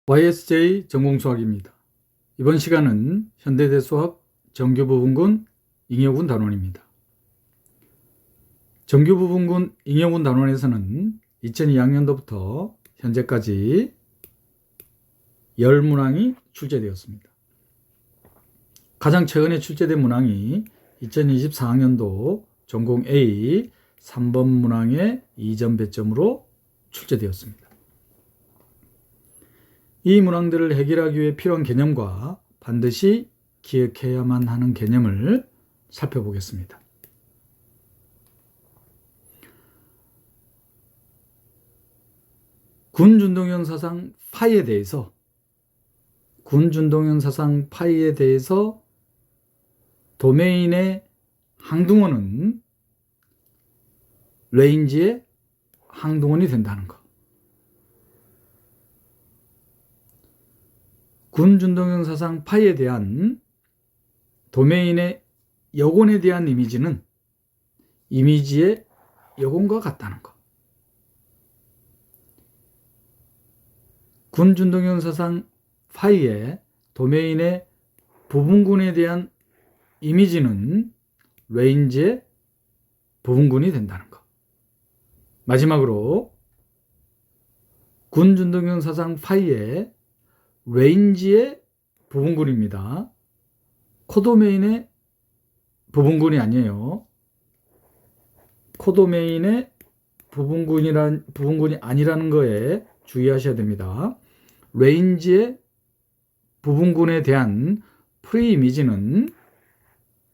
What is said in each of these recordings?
YSJ 전공수학입니다. 이번 시간은 현대대 수학 정규부분군 잉여군 단원입니다. 정규부분군 잉여군 단원에서는 2002학년도부터 현재까지 10문항이 출제되었습니다. 가장 최근에 출제된 문항이 2024학년도 전공 A 3번 문항의 2점 배점으로 출제되었습니다. 이 문항들을 해결하기 위해 필요한 개념과 반드시 기억해야만 하는 개념을 살펴보겠습니다. 군준동형 사상 파이에 대해서 도메인의 항등원은 레인지의 항등원이 된다는 것. 군준동형 사상 파이에 대한 도메인의 여곤에 대한 이미지는 이미지의 여곤과 같다는 것. 군준동형 사상 파이의 도메인의 부분군에 대한 이미지는 레인지의 부분군이 된다는 것. 마지막으로 군준동형 사상 파이의 레인지의 부분군입니다. 코도메인의 부분군이 아니에요. 코도메인의 부분군이 아니라는 거에 주의하셔야 됩니다. 레인지의 부분군에 대한 프리이미지는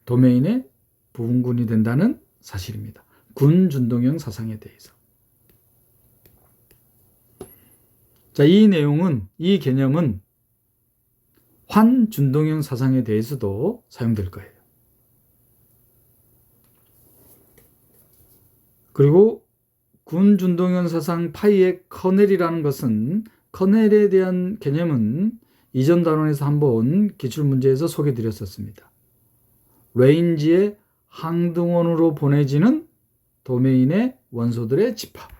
도메인의 부분군이 된다는 사실입니다. 군준동형 사상에 대해서. 자, 이 개념은 환준동형 사상에 대해서도 사용될 거예요. 그리고 군준동형 사상 파이의 커넬이라는 것은, 커넬에 대한 개념은 이전 단원에서 한번 기출문제에서 소개드렸었습니다. 레인지의 항등원으로 보내지는 도메인의 원소들의 집합.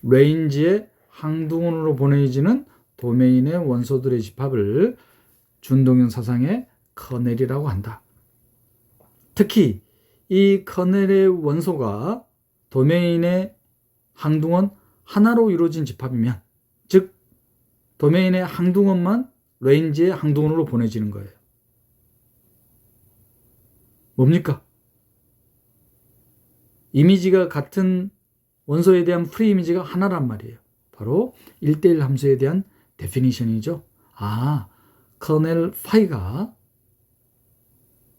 레인지의 항등원으로 보내지는 도메인의 원소들의 집합을 준동형 사상의 커넬이라고 한다. 특히 이 커넬의 원소가 도메인의 항등원 하나로 이루어진 집합이면, 즉 도메인의 항등원만 레인지의 항등원으로 보내지는 거예요. 뭡니까? 이미지가 같은 원소에 대한 프리 이미지가 하나란 말이에요. 바로 1대1 함수에 대한 데피니션이죠. 커넬 파이가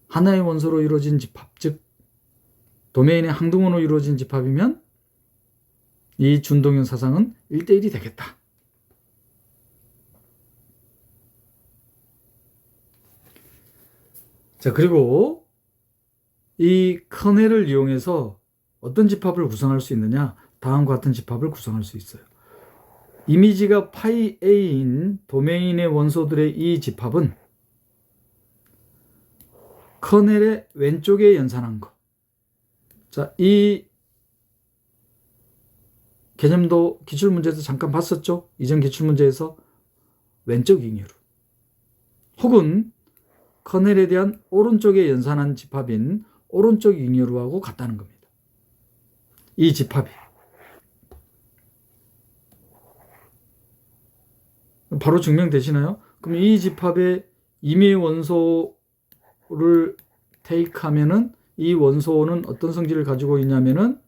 하나의 원소로 이루어진 집합, 즉 도메인의 항등원으로 이루어진 집합이면 이 준동형 사상은 1대1이 되겠다. 자, 그리고 이 커넬을 이용해서 어떤 집합을 구성할 수 있느냐? 다음과 같은 집합을 구성할 수 있어요. 이미지가 파이 A인 도메인의 원소들의 이 집합은 커넬의 왼쪽에 연산한 것. 자, 이 개념도 기출문제에서 잠깐 봤었죠? 이전 기출문제에서 왼쪽 잉여루. 혹은 커넬에 대한 오른쪽에 연산한 집합인 오른쪽 잉여루하고 같다는 겁니다. 이 집합이. 바로 증명되시나요? 그럼 이 집합의 임의 원소를 테이크하면은 이 원소는 어떤 성질을 가지고 있냐면은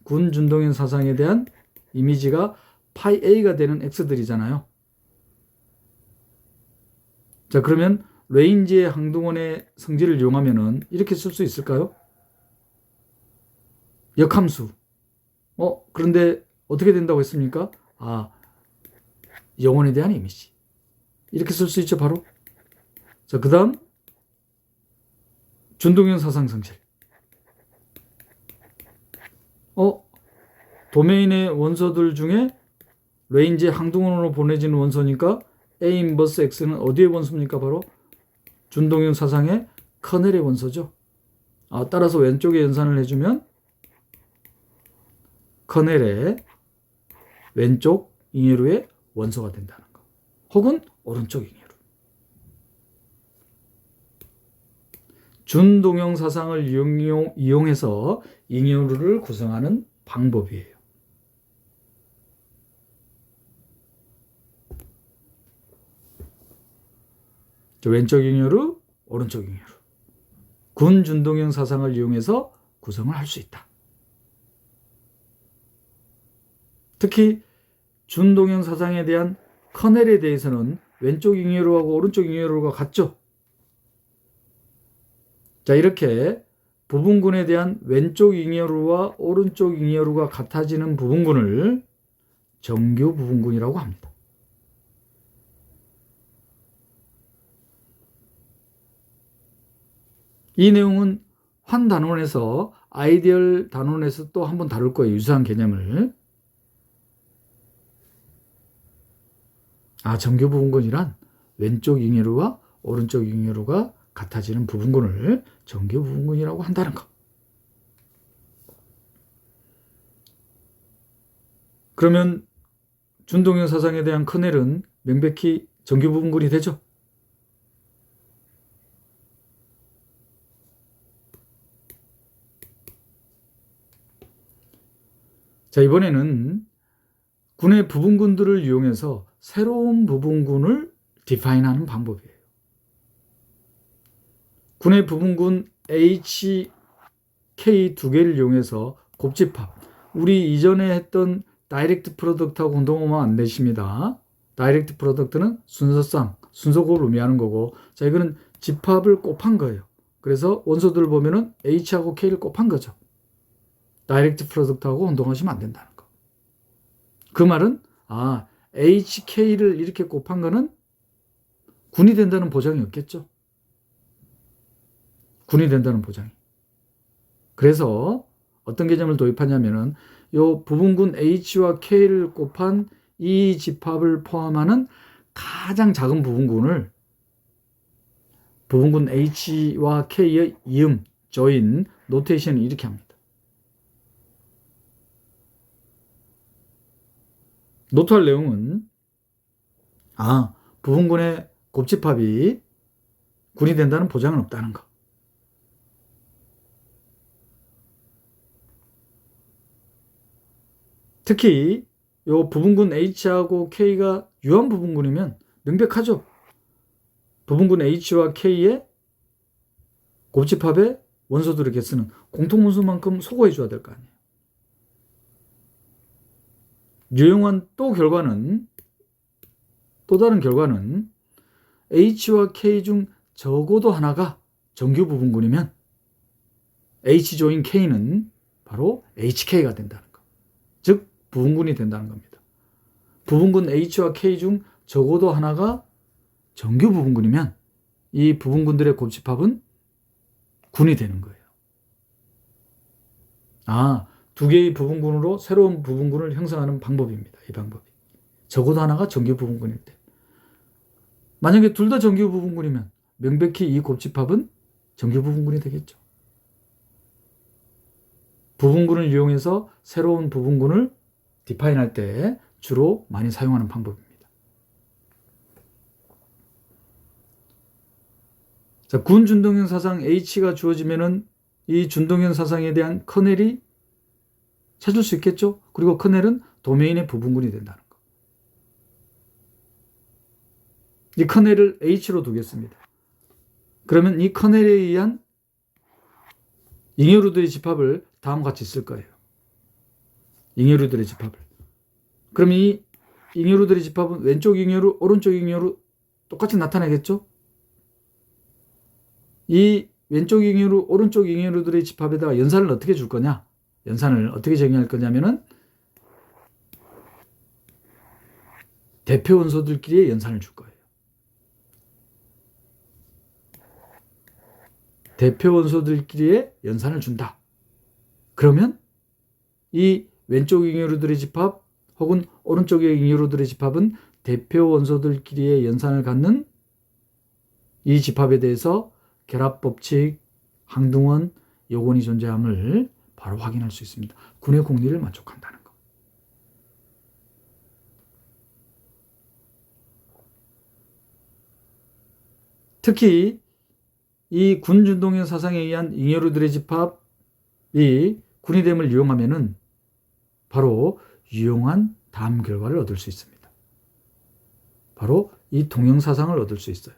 군준동형 사상에 대한 이미지가 파이 A가 되는 X들이잖아요. 자, 그러면 레인지의 항등원의 성질을 이용하면은 이렇게 쓸 수 있을까요? 역함수. 그런데 어떻게 된다고 했습니까? 영혼에 대한 이미지. 이렇게 쓸 수 있죠, 바로. 자, 그 다음 준동형 사상 성질. 도메인의 원소들 중에 레인지의 항등원으로 보내지는 원소니까 A 인버스 X는 어디의 원소입니까? 바로 준동형 사상의 커넬의 원소죠. 따라서 왼쪽에 연산을 해주면 커넬의 왼쪽 잉여루의 원소가 된다는 거. 혹은 오른쪽 잉여루. 준동형 사상을 이용해서 잉여루를 구성하는 방법이에요. 왼쪽 잉여루, 오른쪽 잉여루. 군 준동형 사상을 이용해서 구성을 할 수 있다. 특히 준동형 사상에 대한 커넬에 대해서는 왼쪽 잉여루하고 오른쪽 잉여루가 같죠. 자, 이렇게 부분군에 대한 왼쪽 잉여루와 오른쪽 잉여루가 같아지는 부분군을 정규 부분군이라고 합니다. 이 내용은 환 단원에서 아이디얼 단원에서 또 한번 다룰 거예요. 유사한 개념을. 정규 부분군이란 왼쪽 잉여루와 오른쪽 잉여루가 같아지는 부분군을 정규 부분군이라고 한다는 것. 그러면 준동형 사상에 대한 커넬은 명백히 정규 부분군이 되죠. 자, 이번에는 군의 부분군들을 이용해서 새로운 부분군을 디파인하는 방법이에요. 군의 부분군 H, K 두 개를 이용해서 곱집합. 우리 이전에 했던 다이렉트 프로덕트하고 혼동하면 안 되십니다. 다이렉트 프로덕트는 순서상, 순서곱을 의미하는 거고, 자, 이거는 집합을 곱한 거예요. 그래서 원소들을 보면은 H하고 K를 곱한 거죠. 다이렉트 프로덕트하고 혼동하시면 안 된다는 거. 그 말은 HK를 이렇게 곱한 거는 군이 된다는 보장이 없겠죠. 군이 된다는 보장이. 그래서 어떤 개념을 도입하냐면은 요 부분군 H와 K를 곱한 이 집합을 포함하는 가장 작은 부분군을 부분군 H와 K의 이음, 조인, 노테이션을 이렇게 합니다. 노트할 내용은 부분군의 곱집합이 군이 된다는 보장은 없다는 거. 특히 요 부분군 H하고 K가 유한 부분군이면 명백하죠. 부분군 H와 K의 곱집합의 원소들의 개수는 공통원소만큼 소거해 줘야 될 거 아니에요. 유용한 또 다른 결과는 H와 K 중 적어도 하나가 정규 부분군이면 H 조인 K는 바로 HK가 된다는 거. 즉 부분군이 된다는 겁니다. 부분군 H와 K 중 적어도 하나가 정규 부분군이면 이 부분군들의 곱집합은 군이 되는 거예요. 두 개의 부분군으로 새로운 부분군을 형성하는 방법입니다. 이 방법이. 적어도 하나가 정규 부분군일 때. 만약에 둘 다 정규 부분군이면 명백히 이 곱집합은 정규 부분군이 되겠죠. 부분군을 이용해서 새로운 부분군을 디파인할 때 주로 많이 사용하는 방법입니다. 자, 군 준동형 사상 H가 주어지면은 이 준동형 사상에 대한 커넬이 찾을 수 있겠죠? 그리고 커넬은 도메인의 부분군이 된다는 거. 이 커넬을 H로 두겠습니다. 그러면 이 커넬에 의한 잉여루들의 집합을 다음과 같이 쓸 거예요. 잉여루들의 집합을. 그럼 이 잉여루들의 집합은 왼쪽 잉여루, 오른쪽 잉여루 똑같이 나타나겠죠? 이 왼쪽 잉여루, 오른쪽 잉여루들의 집합에다가 연산을 어떻게 줄 거냐? 연산을 어떻게 정의할 거냐면은 대표 원소들끼리의 연산을 줄 거예요. 대표 원소들끼리의 연산을 준다. 그러면 이 왼쪽 잉여루들의 집합 혹은 오른쪽의 잉여루들의 집합은 대표 원소들끼리의 연산을 갖는 이 집합에 대해서 결합법칙, 항등원, 요건이 존재함을 바로 확인할 수 있습니다. 군의 공리를 만족한다는 것. 특히 이 군준동형 사상에 의한 잉여루들의 집합이 군의됨을 이용하면은 바로 유용한 다음 결과를 얻을 수 있습니다. 바로 이 동형사상을 얻을 수 있어요.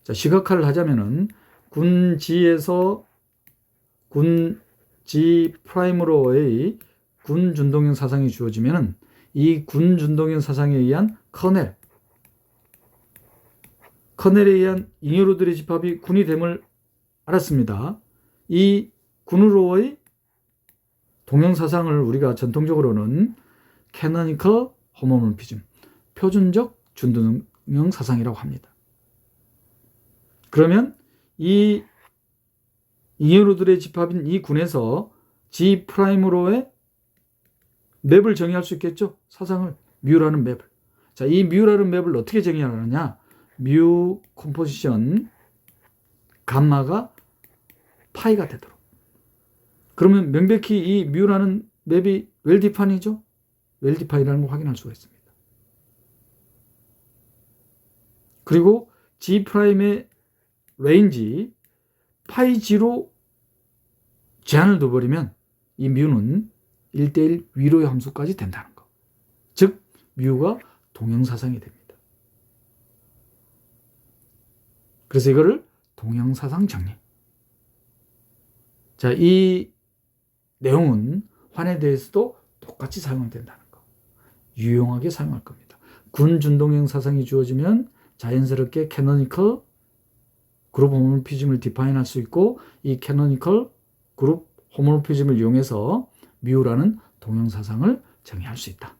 자, 시각화를 하자면은 군지에서 군지 프라임으로의 군준동형 사상이 주어지면은 이 군준동형 사상에 의한 커넬에 의한 잉여로들의 집합이 군이 됨을 알았습니다. 이 군으로의 동형사상을 우리가 전통적으로는 캐너니컬 호모모피즘, 표준적 준동형 사상이라고 합니다. 그러면 이 잉여로들의 집합인 이 군에서 G 프라임으로의 맵을 정의할 수 있겠죠? 사상을, 뮤라는 맵을. 자, 이 뮤라는 맵을 어떻게 정의하느냐? 뮤 컴포지션 감마가 파이가 되도록. 그러면 명백히 이 뮤라는 맵이 웰디판이죠? 웰디판이라는 걸 확인할 수가 있습니다. 그리고 G 프라임의 레인지 파이 G로 제한을 둬버리면 이 뮤는 1대1 위로의 함수까지 된다는 거. 즉 뮤가 동형사상이 됩니다. 그래서 이거를 동형사상 정리. 자, 이 내용은 환에 대해서도 똑같이 사용된다는 거. 유용하게 사용할 겁니다. 군준동형 사상이 주어지면 자연스럽게 캐노니컬 그룹 호모모피즘을 디파인할 수 있고, 이 캐노니컬 그룹 호모모피즘을 이용해서 뮤라는 동형사상을 정의할 수 있다.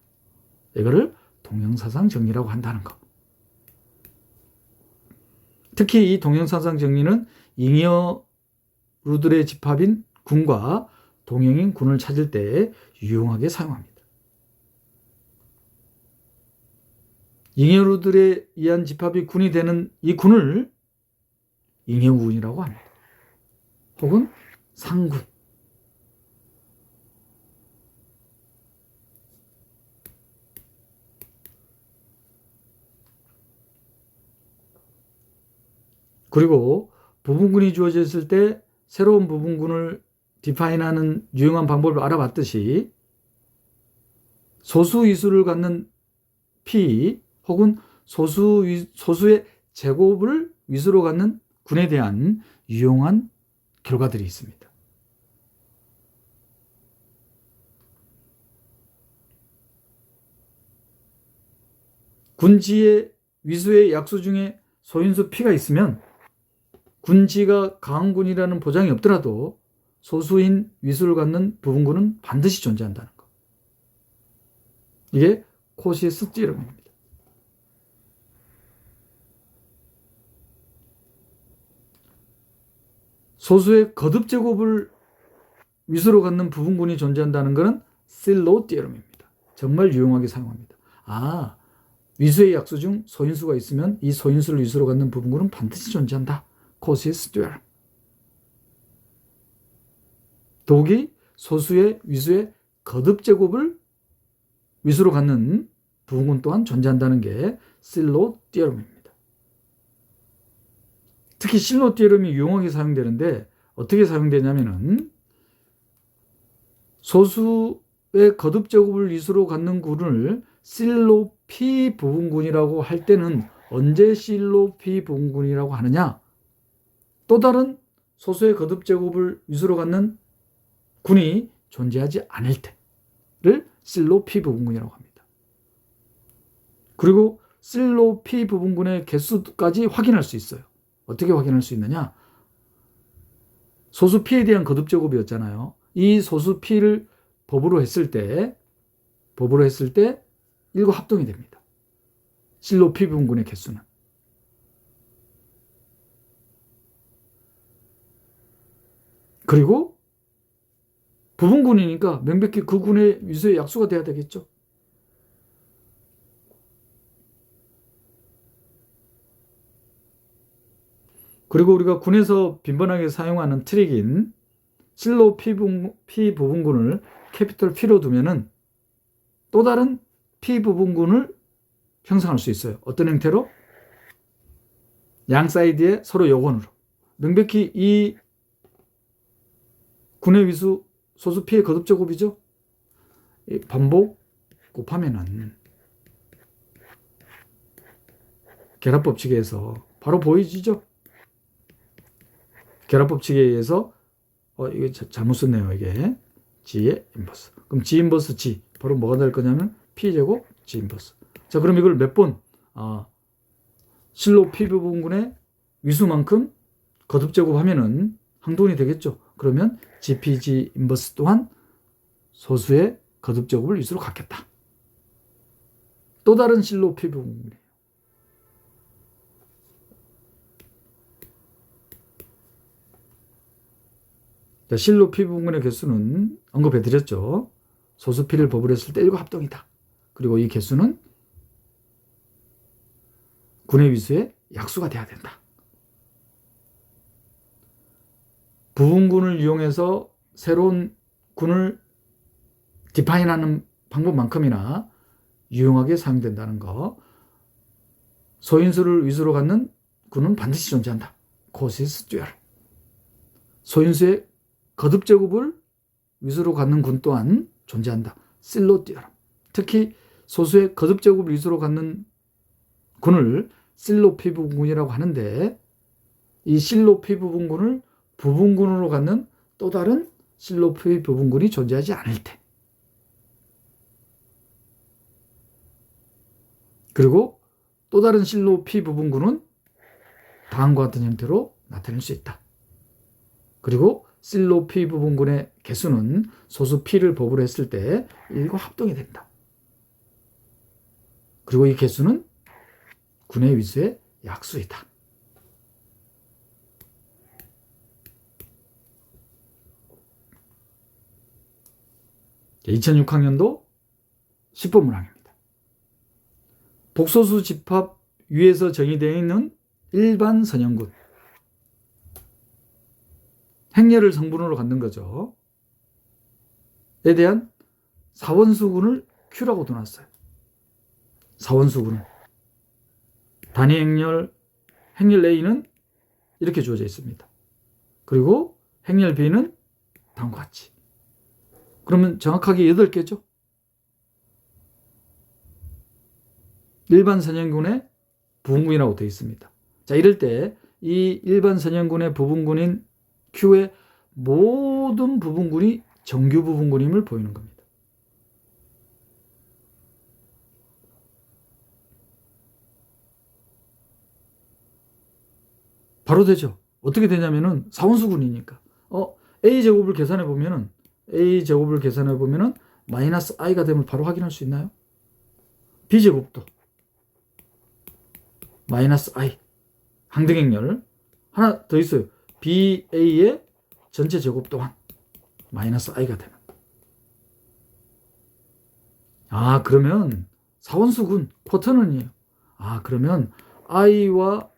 이거를 동형사상 정리라고 한다는 거. 특히 이 동형사상 정리는 잉여루들의 집합인 군과 동형인 군을 찾을 때 유용하게 사용합니다. 잉여루들에 의한 집합이 군이 되는 이 군을 잉여군이라고 합니다. 혹은 상군. 그리고 부분군이 주어졌을 때 새로운 부분군을 디파인하는 유용한 방법을 알아봤듯이 소수 위수를 갖는 P 혹은 소수의 제곱을 위수로 갖는 군에 대한 유용한 결과들이 있습니다. 군지의 위수의 약수 중에 소인수 P가 있으면 군지가 강한 군이라는 보장이 없더라도 소수인 위수를 갖는 부분군은 반드시 존재한다는 것. 이게 코시스 띠름입니다. 소수의 거듭 제곱을 위수로 갖는 부분군이 존재한다는 것은 실로 띠름입니다. 정말 유용하게 사용합니다. 아, 위수의 약수 중 소인수가 있으면 이 소인수를 위수로 갖는 부분군은 반드시 존재한다. 코시스 띠름. 독이 소수의 위수의 거듭 제곱을 위수로 갖는 부분군 또한 존재한다는 게 실로 띠름입니다. 특히 실로 띠름이 유용하게 사용되는데 어떻게 사용되냐면은 소수의 거듭 제곱을 위수로 갖는 군을 실로 P 부분군이라고 할 때는 언제 실로 P 부분군이라고 하느냐? 또 다른 소수의 거듭 제곱을 위수로 갖는 군이 존재하지 않을 때를 실로 P 부분군이라고 합니다. 그리고 실로 P 부분군의 개수까지 확인할 수 있어요. 어떻게 확인할 수 있느냐? 소수 P에 대한 거듭 제곱이었잖아요. 이 소수 P를 법으로 했을 때 일과 합동이 됩니다. 실로 P 부분군의 개수는. 그리고 부분군이니까 명백히 그 군의 위수의 약수가 돼야 되겠죠. 그리고 우리가 군에서 빈번하게 사용하는 트릭인 실로 P 부분군을 캐피털 P로 두면은 또 다른 P 부분군을 형성할 수 있어요. 어떤 형태로? 양 사이드에 서로 요건으로. 명백히 이 군의 위수 소수 P의 거듭제곱이죠. 반복 곱하면은 결합법칙에 의해서 바로 보여지죠. 결합법칙에 의해서 이거 잘못 썼네요. 이게 G의 인버스. 그럼 G 인버스 G 바로 뭐가 될 거냐면 P제곱 G 인버스. 자, 그럼 이걸 몇 번? 실로 P 부분군의 위수만큼 거듭제곱하면은 항동이 되겠죠. 그러면 GPG 인버스 또한 소수의 거듭제곱을 위수로 갖겠다. 또 다른 실로 P 부분이에요. 자, 실로 P 부분의 개수는 언급해드렸죠. 소수 P를 버블했을 때 1과 합동이다. 그리고 이 개수는 군의 위수의 약수가 돼야 된다. 부분군을 이용해서 새로운 군을 디파인하는 방법만큼이나 유용하게 사용된다는 거. 소인수를 위수로 갖는 군은 반드시 존재한다. 코시스 듀얼. 소인수의 거듭제곱을 위수로 갖는 군 또한 존재한다. 실로 듀얼. 특히 소수의 거듭제곱을 위수로 갖는 군을 실로 P 부분군이라고 하는데, 이 실로 P 부분군을 부분군으로 갖는 또 다른 실로 P 부분군이 존재하지 않을 때, 그리고 또 다른 실로 P 부분군은 다음과 같은 형태로 나타낼 수 있다. 그리고 실로 P 부분군의 개수는 소수 P를 법으로 했을 때 1과 합동이 된다. 그리고 이 개수는 군의 위수의 약수이다. 2006학년도 10번 문항입니다. 복소수 집합 위에서 정의되어 있는 일반 선형군. 행렬을 성분으로 갖는 거죠. 에 대한 사원수군을 Q라고 둬놨어요. 사원수군은 단위 행렬 A는 이렇게 주어져 있습니다. 그리고 행렬 B는 다음과 같이. 그러면 정확하게 8개죠. 일반 선형군의 부분군이라고 되어 있습니다. 자, 이럴 때 이 일반 선형군의 부분군인 Q의 모든 부분군이 정규 부분군임을 보이는 겁니다. 바로 되죠. 어떻게 되냐면은 사원수군이니까. A제곱을 계산해 보면은 마이너스 I가 되면 바로 확인할 수 있나요? B제곱도 마이너스 I. 항등행렬. 하나 더 있어요. BA의 전체 제곱 또한 마이너스 I가 되는. 그러면 사원수군 쿼터넌이에요. 그러면 I와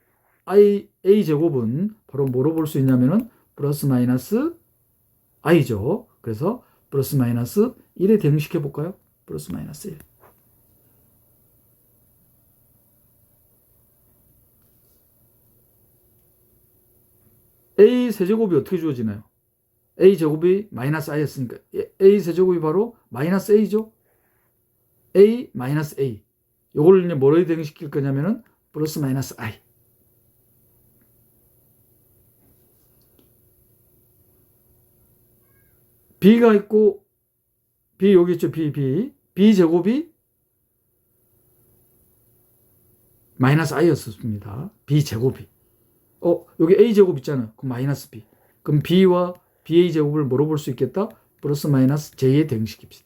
A제곱은 바로 뭐로 볼 수 있냐면은 플러스 마이너스 I죠. 그래서 플러스 마이너스 1에 대응시켜 볼까요? 플러스 마이너스 1. A 세제곱이 어떻게 주어지나요? A 제곱이 마이너스 I였으니까 A 세제곱이 바로 마이너스 A죠. A 마이너스 A. 요걸 이제 뭐로 대응시킬 거냐면은 플러스 마이너스 I. B가 있고 B 여기 있죠. B 제곱이 마이너스 I였습니다. B 제곱이. 여기 A 제곱 있잖아요. 그럼 마이너스 B. 그럼 B와 BA 제곱을 뭐로 볼 수 있겠다? 플러스 마이너스 J에 대응시킵시다.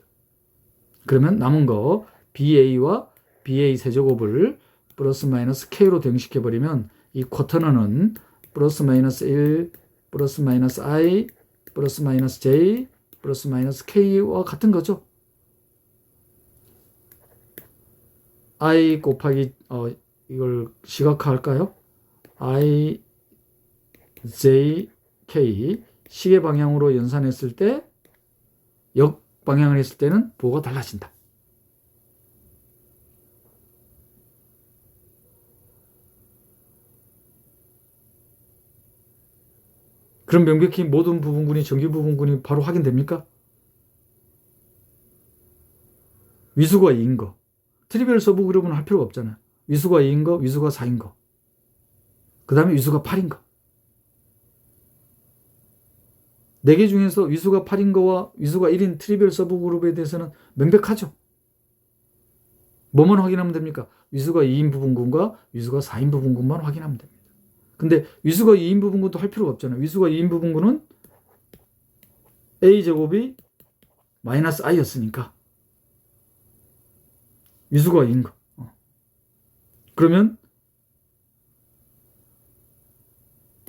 그러면 남은 거 BA와 BA 세제곱을 플러스 마이너스 K로 대응시켜버리면 이 쿼터너는 플러스 마이너스 1, 플러스 마이너스 I, 플러스 마이너스 J, 플러스 마이너스 K와 같은 거죠. I 곱하기 이걸 시각화할까요? I, J, K 시계 방향으로 연산했을 때 역방향을 했을 때는 부호가 달라진다. 그럼 명백히 모든 부분군이 정규 부분군이 바로 확인됩니까? 위수가 2인 거. 트리비얼 서브그룹은 할 필요가 없잖아요. 위수가 2인 거, 위수가 4인 거. 그 다음에 위수가 8인 거. 4개 중에서 위수가 8인 거와 위수가 1인 트리비얼 서브그룹에 대해서는 명백하죠. 뭐만 확인하면 됩니까? 위수가 2인 부분군과 위수가 4인 부분군만 확인하면 됩니다. 근데 위수가 2인 부분군도 할 필요가 없잖아요. 위수가 2인 부분군은 a제곱이 마이너스 i였으니까 위수가 2인 거. 그러면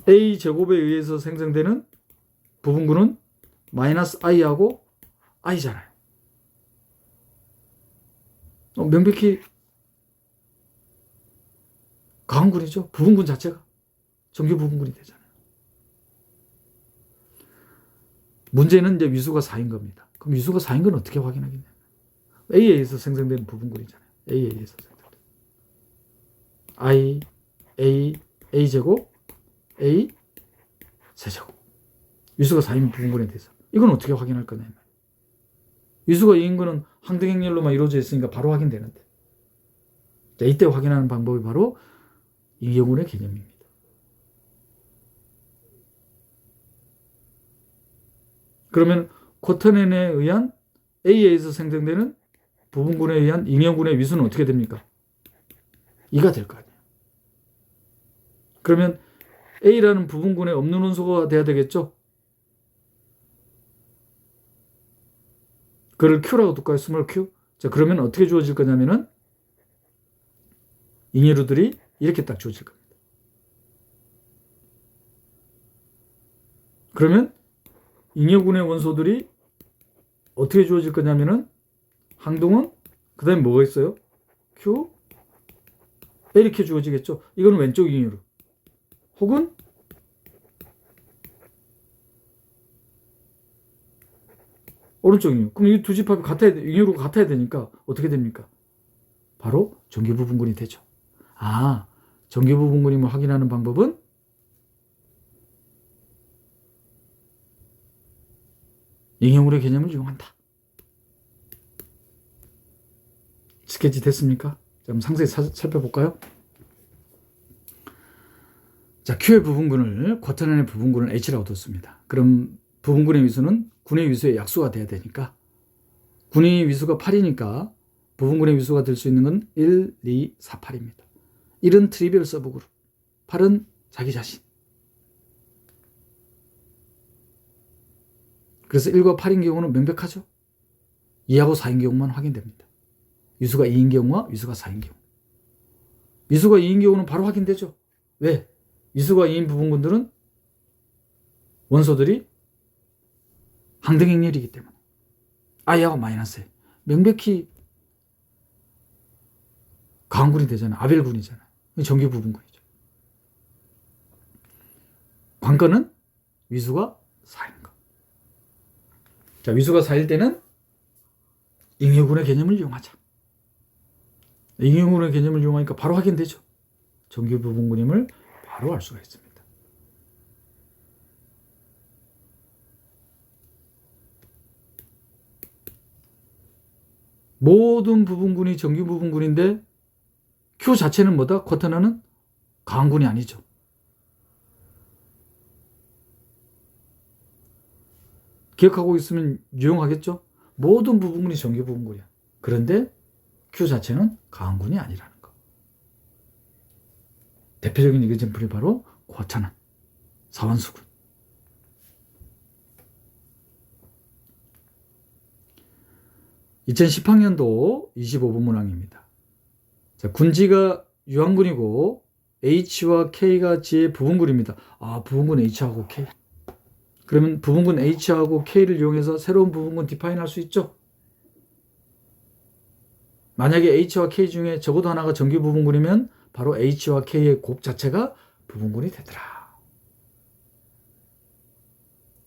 a제곱에 의해서 생성되는 부분군은 마이너스 i하고 i잖아요. 명백히 가운군이죠. 부분군 자체가 정규 부분군이 되잖아요. 문제는 이제 위수가 4인 겁니다. 그럼 위수가 4인 건 어떻게 확인하겠냐? A에 의해서 생성된 부분군이잖아요. A에 의해서 생성된 I, A, A제곱, A, 세제곱. 위수가 4인 부분군에 대해서. 이건 어떻게 확인할 거냐? 위수가 2인 거는 항등행렬로만 이루어져 있으니까 바로 확인되는데. 자, 이때 확인하는 방법이 바로 이경훈의 개념입니다. 그러면 쿼터넨에 의한 A에서 생성되는 부분군에 의한 잉여군의 위수는 어떻게 됩니까? 2가 될 거 아니에요. 그러면 A라는 부분군에 없는 원소가 돼야 되겠죠? 그걸 Q라고 둘까요? 스몰 Q? 자, 그러면 어떻게 주어질 거냐면은 잉여류들이 이렇게 딱 주어질 겁니다. 그러면 잉여군의 원소들이 어떻게 주어질 거냐면은 항동은 그 다음에 뭐가 있어요? Q 이렇게 주어지겠죠. 이거는 왼쪽 잉여류 혹은 오른쪽 잉여. 그럼 이 두 집합이 잉여류가 같아야 되니까 어떻게 됩니까? 바로 정규 부분군이 되죠. 아, 정규 부분군임을 확인하는 방법은 잉여군의 개념을 이용한다. 스케치 됐습니까? 자, 그럼 상세히 살펴볼까요? 자, Q의 부분군을 쿼터넨의 부분군을 H라고 뒀습니다. 그럼 부분군의 위수는 군의 위수의 약수가 돼야 되니까 군의 위수가 8이니까 부분군의 위수가 될 수 있는 건 1, 2, 4, 8입니다. 1은 트리비얼 서브그룹, 8은 자기 자신. 그래서 1과 8인 경우는 명백하죠. 2하고 4인 경우만 확인됩니다. 위수가 2인 경우와 위수가 4인 경우. 위수가 2인 경우는 바로 확인되죠. 왜? 위수가 2인 부분군들은 원소들이 항등행렬이기 때문에 I하고 마이너스에 명백히 가운군이 되잖아요. 아벨군이잖아요. 정규 부분군이죠. 관건은 위수가 4인 거. 자, 위수가 4일 때는 잉여군의 개념을 이용하자. 잉여군의 개념을 이용하니까 바로 확인되죠. 정규 부분군임을 바로 알 수가 있습니다. 모든 부분군이 정규 부분군인데 Q 자체는 뭐다? 쿼터넨은 가운군이 아니죠. 기억하고 있으면 유용하겠죠? 모든 부분군이 정규 부분군이야. 그런데 Q 자체는 가운군이 아니라는 거. 대표적인 이그젠플이 바로 쿼터넨, 사원수군. (2010학년도) 25번 문항입니다. 자, 군지가 유한군이고 H와 K가 지의 부분군입니다. 아, 부분군 H하고 K. 그러면 부분군 H하고 K를 이용해서 새로운 부분군 디파인 할 수 있죠? 만약에 H와 K 중에 적어도 하나가 정규 부분군이면 바로 H와 K의 곱 자체가 부분군이 되더라.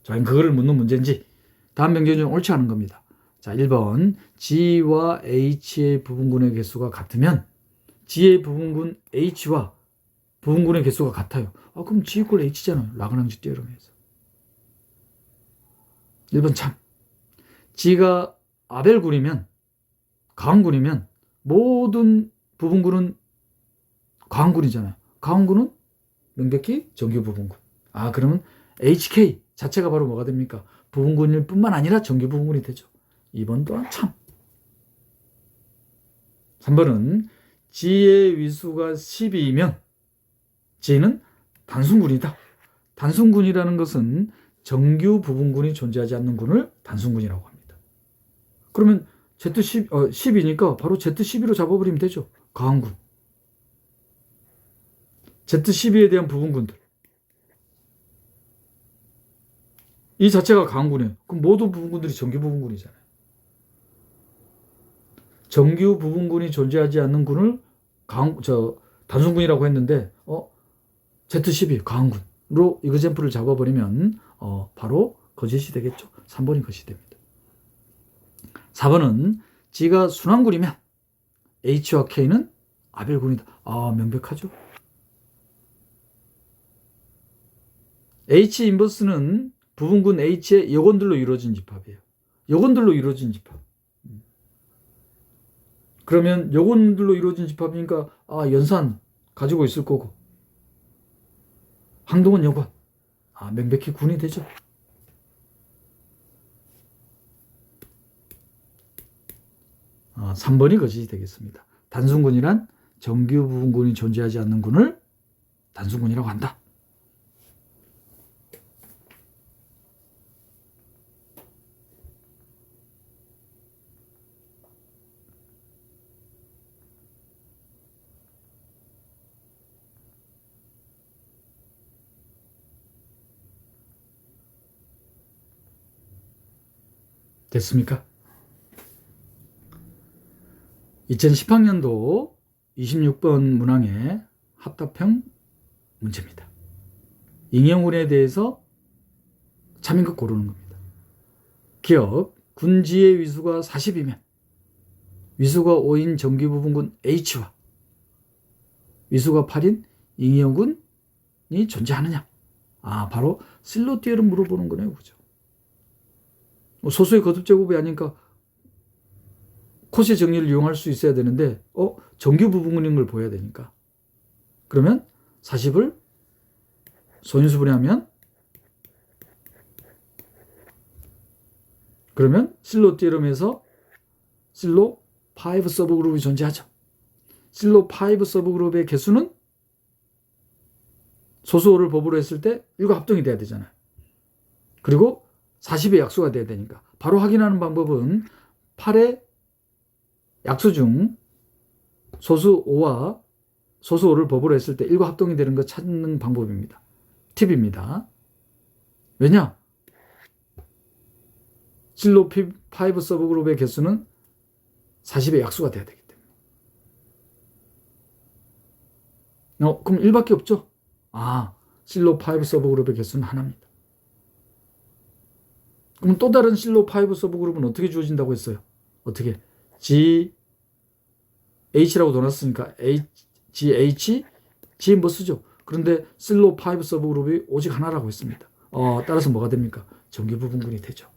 자, 그거를 묻는 문제인지 다음 명제는 옳지 않은 겁니다. 자, 1번 G와 H의 부분군의 개수가 같으면 G의 부분군 H와 부분군의 개수가 같아요. 아, 그럼 G 이퀄 H잖아요. 라그랑지 띠어럼에서. 1번 참. G가 아벨군이면, 가왕군이면 모든 부분군은 가왕군이잖아요. 가왕군은 명백히 정규 부분군. 그러면 HK 자체가 바로 뭐가 됩니까? 부분군일 뿐만 아니라 정규 부분군이 되죠. 2번 또한 참. 3번은 G의 위수가 12이면 G는 단순군이다. 단순군이라는 것은 정규 부분군이 존재하지 않는 군을 단순군이라고 합니다. 그러면 Z10이니까 바로 Z12로 잡아버리면 되죠. 가왕군. Z12에 대한 부분군들. 이 자체가 가왕군이에요. 그럼 모든 부분군들이 정규 부분군이잖아요. 정규 부분군이 존재하지 않는 군을 단순군이라고 했는데 Z12 가왕군으로 이그젠플을 잡아버리면 바로 거짓이 되겠죠. 3번이 거짓이 됩니다. 4번은 G가 순환군이면 H와 K는 아벨군이다. 명백하죠. H 인버스는 부분군 H의 여건들로 이루어진 집합이에요. 여건들로 이루어진 집합. 그러면 여건들로 이루어진 집합이니까 연산 가지고 있을 거고, 항동은 여건. 명백히 군이 되죠. 아, 3번이 거짓이 되겠습니다. 단순군이란 정규 부분군이 존재하지 않는 군을 단순군이라고 한다. 됐습니까? 2010학년도 26번 문항의 합답형 문제입니다. 잉여군에 대해서 참인것 고르는 겁니다. 기억, 군지의 위수가 40이면 위수가 5인 정규 부분군 H와 위수가 8인 잉여군이 존재하느냐? 바로 실로티엘을 물어보는 거네요. 그죠? 소수의 거듭 제곱이 아니니까 코시 정리를 이용할 수 있어야 되는데 정규 부분군인 걸 보여야 되니까. 그러면 40을 소인수분해하면 그러면 실로 띠름에서 실로 5 서브그룹이 존재하죠. 실로 5 서브그룹의 개수는 소수 5를 법으로 했을 때 1과 합동이 돼야 되잖아요. 그리고 40의 약수가 돼야 되니까 바로 확인하는 방법은 8의 약수 중 소수 5와 소수 5를 법으로 했을 때 1과 합동이 되는 거 찾는 방법입니다. 팁입니다. 왜냐? 실로 5 서브그룹의 개수는 40의 약수가 돼야 되기 때문에. 그럼 1밖에 없죠? 실로 5 서브그룹의 개수는 하나입니다. 그럼 또 다른 실로 5 서브그룹은 어떻게 주어진다고 했어요? 어떻게? H라고 둬놨으니까 GH, G 뭐 쓰죠? 그런데 실로 5 서브그룹이 오직 하나라고 했습니다. 따라서 뭐가 됩니까? 정규 부분군이 되죠.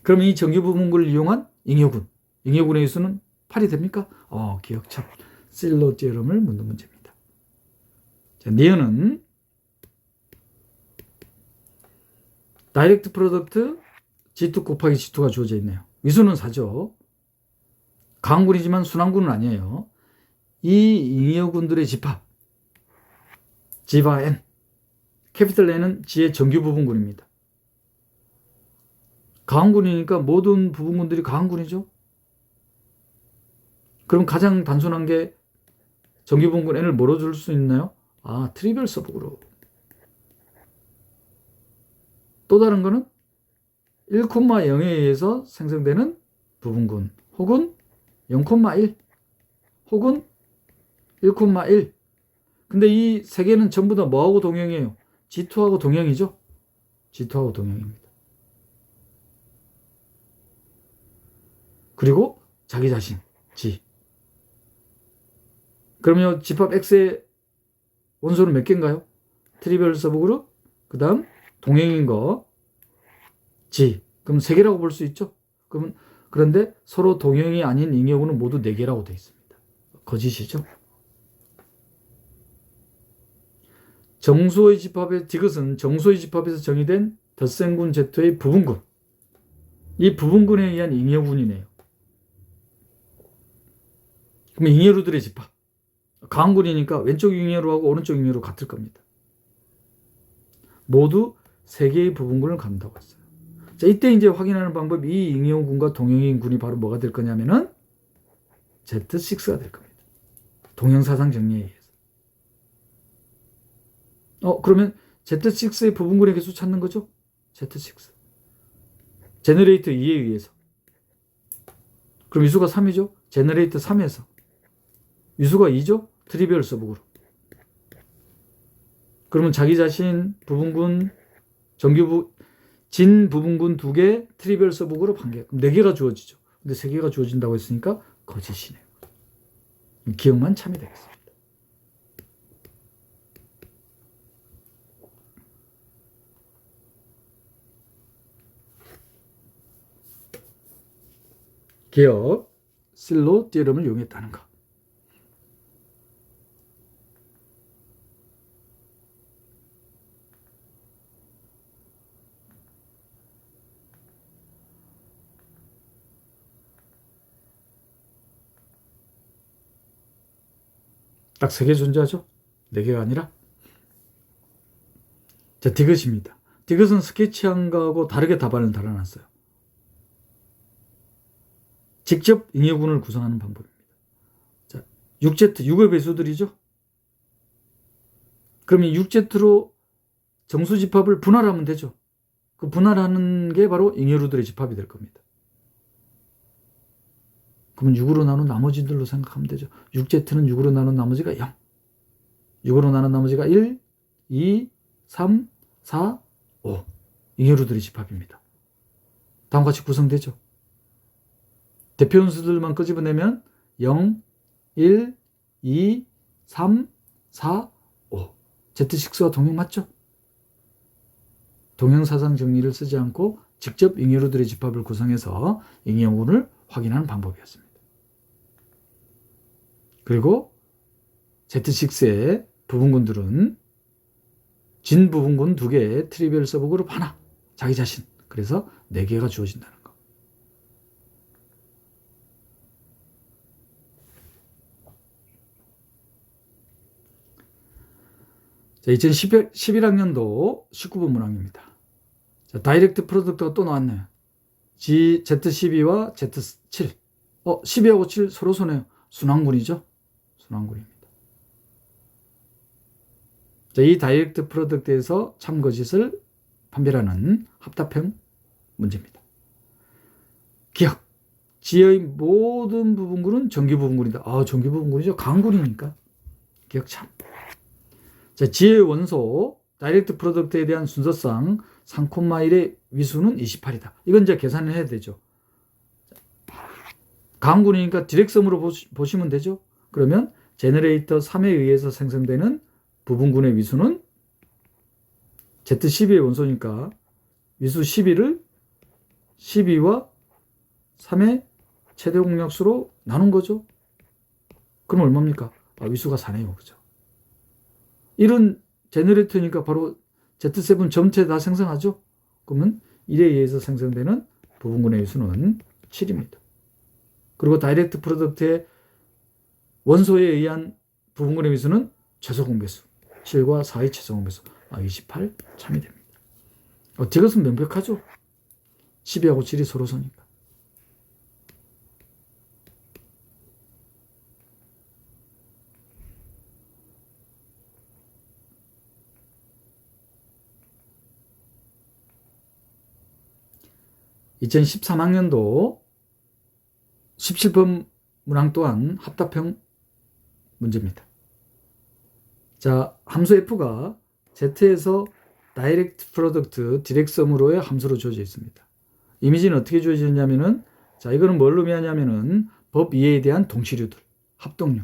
그럼 이 정규 부분군을 이용한 잉여군의 위수는 8이 됩니까? 기억 참. 실로 띠름을 묻는 문제입니다. 자, 니은은 다이렉트 프로덕트 G2 곱하기 G2가 주어져 있네요. 위수는 4죠. 가왕군이지만 순환군은 아니에요. 이 잉여군들의 집합 G와 N, 캐피탈 N은 G의 정규 부분군입니다. 가왕군이니까 모든 부분군들이 가왕군이죠. 그럼 가장 단순한 게 정규 부분군 N을 뭐로 줄 수 있나요? 트리비얼 서브그룹. 또 다른 거는 1,0에 의해서 생성되는 부분군 혹은 0,1 혹은 1,1. 근데 이 세 개는 전부 다 뭐하고 동형이에요? G2하고 동형이죠? G2하고 동형입니다. 그리고 자기 자신 G. 그러면 집합 X의 원소는 몇 개인가요? 트리비얼 서브그룹, 그 다음 동형인 거 G. 그럼 3개라고 볼 수 있죠. 그런데 서로 동형이 아닌 잉여군은 모두 4개라고 되어 있습니다. 거짓이죠. 정수의 집합의 디귿은 정수의 집합에서 정의된 덧셈군 Z의 부분군. 이 부분군에 의한 잉여군이네요. 그러면 잉여루들의 집합. 가운군이니까 왼쪽 잉여루하고 오른쪽 잉여루 같을 겁니다. 모두 3개의 부분군을 갖는다고 했어요. 자, 이때 이제 확인하는 방법이 이 잉여군과 동형인 군이 바로 뭐가 될 거냐면은 Z6가 될 겁니다. 동형사상 정리에 의해서. 그러면 Z6의 부분군의 개수 찾는 거죠? Z6. 제너레이터 2에 의해서. 그럼 위수가 3이죠? 제너레이터 3에서. 위수가 2죠? 트리비얼 서브그룹. 그러면 자기 자신 부분군, 진 부분군 2개, 트리비얼 서브그룹 1개. 그럼 4개가 주어지죠. 근데 3개가 주어진다고 했으니까 거짓이네요. 기억만 참이 되겠습니다. 기억, 실로 띠어럼을 이용했다는 것. 딱 3개 존재하죠? 4개가 아니라. 자, 디귿입니다. 디귿은 스케치한 거하고 다르게 답안을 달아놨어요. 직접 잉여군을 구성하는 방법입니다. 자, 6Z, 6의 배수들이죠? 그러면 6Z로 정수집합을 분할하면 되죠. 그 분할하는 게 바로 잉여루들의 집합이 될 겁니다. 그러면 6으로 나눈 나머지들로 생각하면 되죠. 6Z는 6으로 나눈 나머지가 0. 6으로 나눈 나머지가 1, 2, 3, 4, 5. 잉여루들의 집합입니다. 다음과 같이 구성되죠. 대표 연수들만 끄집어내면 0, 1, 2, 3, 4, 5. Z6가 동형 맞죠? 동형사상 정리를 쓰지 않고 직접 잉여루들의 집합을 구성해서 잉여군을 확인하는 방법이었습니다. 그리고 Z6의 부분군들은 진 부분군 2개, 트리비얼 서브그룹 하나, 자기 자신. 그래서 4개가 주어진다는 거. 자, 2011학년도 19번 문항입니다. 자, 다이렉트 프로덕트가 또 나왔네요. Z12와 Z7. 12하고 7 서로 손해요. 순환군이죠. 순환군입니다. 자, 이 다이렉트 프로덕트에서 참거짓을 판별하는 합답형 문제입니다. 기억. G의 모든 부분군은 정규 부분군이다. 정규 부분군이죠. 강군이니까. 기억 참. 자, G의 원소 다이렉트 프로덕트에 대한 순서상 3,1의 위수는 28이다. 이건 이제 계산을 해야 되죠. 강군이니까 디렉섬으로 보시면 되죠. 그러면 제너레이터 3에 의해서 생성되는 부분군의 위수는 Z12의 원소니까 위수 12를 12와 3의 최대 공약수로 나눈 거죠. 그럼 얼마입니까? 위수가 4네요. 그죠? 이런 제너레이터니까 바로 Z7 전체 다 생성하죠. 그러면 1에 의해서 생성되는 부분군의 위수는 7입니다. 그리고 다이렉트 프로덕트의 원소에 의한 부분군의 위수는 최소 공배수 7과 4의 최소 공배수 28 참이 됩니다. 이것은 명백하죠. 12하고 7이 서로 서니까. (2013학년도) 17번 문항 또한 합답형 문제입니다. 자, 함수 f가 z에서 다이렉트 프로덕트 디렉섬으로의 함수로 주어져 있습니다. 이미지는 어떻게 주어지냐면은, 자, 이거는 뭘 의미하냐면은 법 2에 대한 동시류들, 합동류,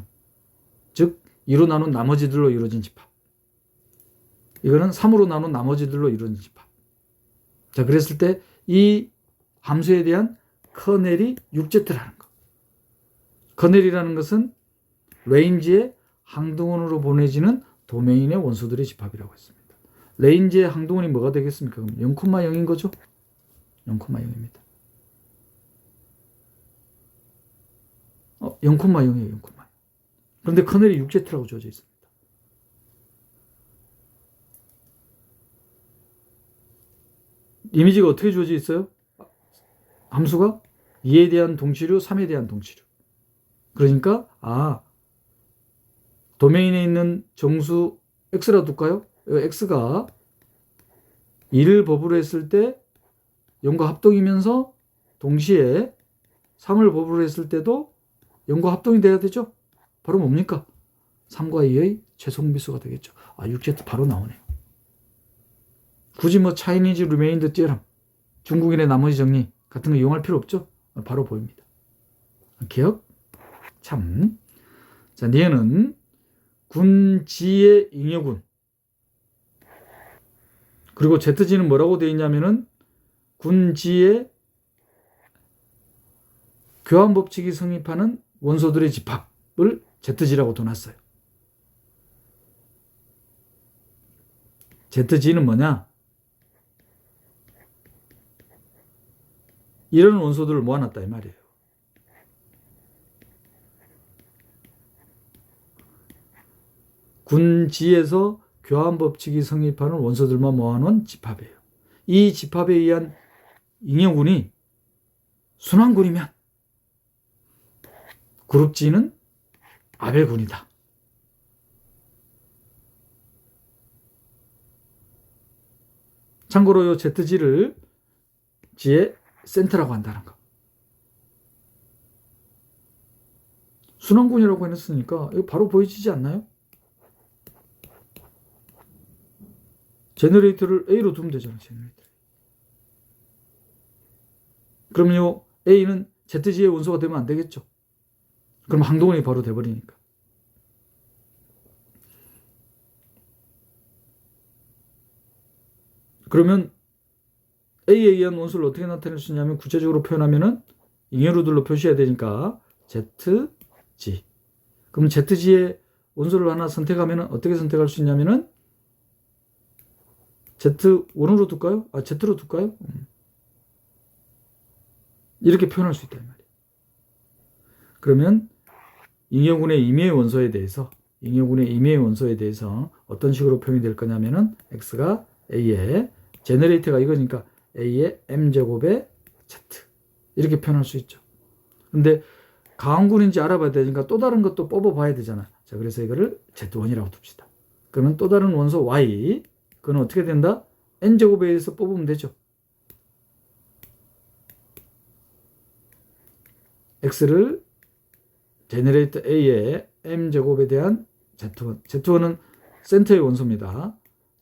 즉 2로 나눈 나머지들로 이루어진 집합. 이거는 3으로 나눈 나머지들로 이루어진 집합. 자, 그랬을 때 이 함수에 대한 커넬이 6Z라는 거. 커넬이라는 것은 레인지의 항등원으로 보내지는 도메인의 원소들의 집합이라고 했습니다. 레인지의 항등원이 뭐가 되겠습니까? 그럼 0,0인 거죠? 0,0입니다. 0,0이에요. 0,0. 그런데 커넬이 6Z라고 주어져 있습니다. 이미지가 어떻게 주어져 있어요? 함수가 2에 대한 동치류, 3에 대한 동치류. 그러니까 도메인에 있는 정수 x라 둘까요? x가 2를 법으로 했을 때 0과 합동이면서 동시에 3을 법으로 했을 때도 0과 합동이 돼야 되죠? 바로 뭡니까? 3과 2의 최소공비수가 되겠죠. 6Z 바로 나오네요. 굳이 차이니즈 리메인드 띠어럼, 중국인의 나머지 정리 같은 거 이용할 필요 없죠? 바로 보입니다. 기억? 참. 자, 얘는 군지의 잉여군. 그리고 ZG는 뭐라고 되어 있냐면은 군지의 교환법칙이 성립하는 원소들의 집합을 ZG라고 둬놨어요. ZG는 뭐냐? 이런 원소들을 모아놨다 이 말이에요. 군지에서 교환법칙이 성립하는 원소들만 모아놓은 집합이에요. 이 집합에 의한 잉여군이 순환군이면 그룹 G는 아벨군이다. 참고로 이 ZG를 G의 센터라고 한다는 거. 순환군이라고 해놨으니까 이거 바로 보여지지 않나요? 제너레이터를 A로 두면 되잖아. 제너레이터. 그럼요, A는 ZG의 원소가 되면 안 되겠죠. 그럼 항동원이 바로 돼버리니까. 그러면 A에 의한 원소를 어떻게 나타낼 수 있냐면 구체적으로 표현하면은 잉여로들로 표시해야 되니까 ZG. 그럼 ZG의 원소를 하나 선택하면 어떻게 선택할 수 있냐면은 Z1으로 둘까요? Z로 둘까요? 이렇게 표현할 수 있다 이 말이에요. 그러면 잉여군의 임의의 원소에 대해서 어떤 식으로 표현이 될 거냐면은 X가 A의 제너레이터가 이거니까 A의 M제곱의 Z 이렇게 표현할 수 있죠. 근데 가항군인지 알아봐야 되니까 또 다른 것도 뽑아봐야 되잖아. 자, 그래서 이거를 Z1이라고 둡시다. 그러면 또 다른 원소 Y 그건 어떻게 된다? N제곱에 의해서 뽑으면 되죠. X를 제너레이터 A의 M제곱에 대한 Z1. Z1은 센터의 원소입니다.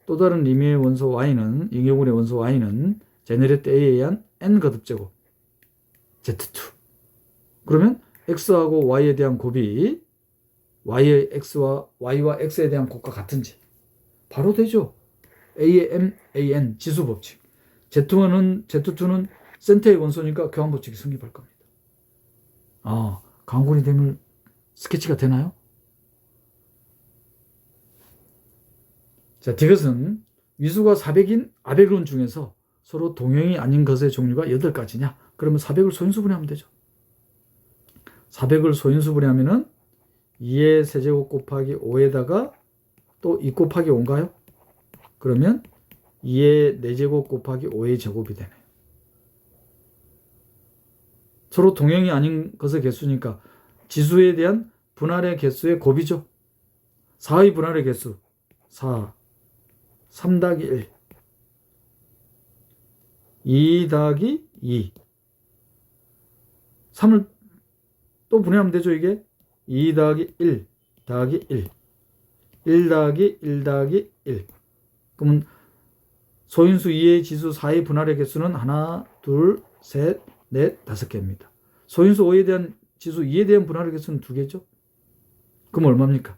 또 다른 임의의 원소 Y는, 잉여군의 원소 Y는 제너레이터 A에 의한 N 거듭제곱 Z2. 그러면 X하고 Y에 대한 곱이 Y의 X와 Y와 X에 대한 곱과 같은지 바로 되죠. A의 M, AN 지수법칙. Z2는 센터의 원소니까 교환법칙이 성립할 겁니다. 가항군이 되면 스케치가 되나요? 자, 이것은 위수가 400인 아벨군 중에서 서로 동형이 아닌 것의 종류가 8가지냐? 그러면 400을 소인수분해하면 되죠. 400을 소인수분해하면은 2의 세제곱 곱하기 5에다가 또 2 곱하기 5인가요? 그러면 2의 4제곱 곱하기 5의 제곱이 되네요. 서로 동형이 아닌 것의 개수니까 지수에 대한 분할의 개수의 곱이죠. 4의 분할의 개수 4, 3 더하기 1, 2 더하기 2, 3을 또 분해하면 되죠. 이게 2 더하기 1 더하기 1, 1 더하기 1 더하기 1. 그러면 소인수 2의 지수 4의 분할의 개수는 하나, 둘, 셋, 넷, 5개입니다. 소인수 5에 대한 지수 2에 대한 분할의 개수는 2개죠. 그럼 얼마입니까?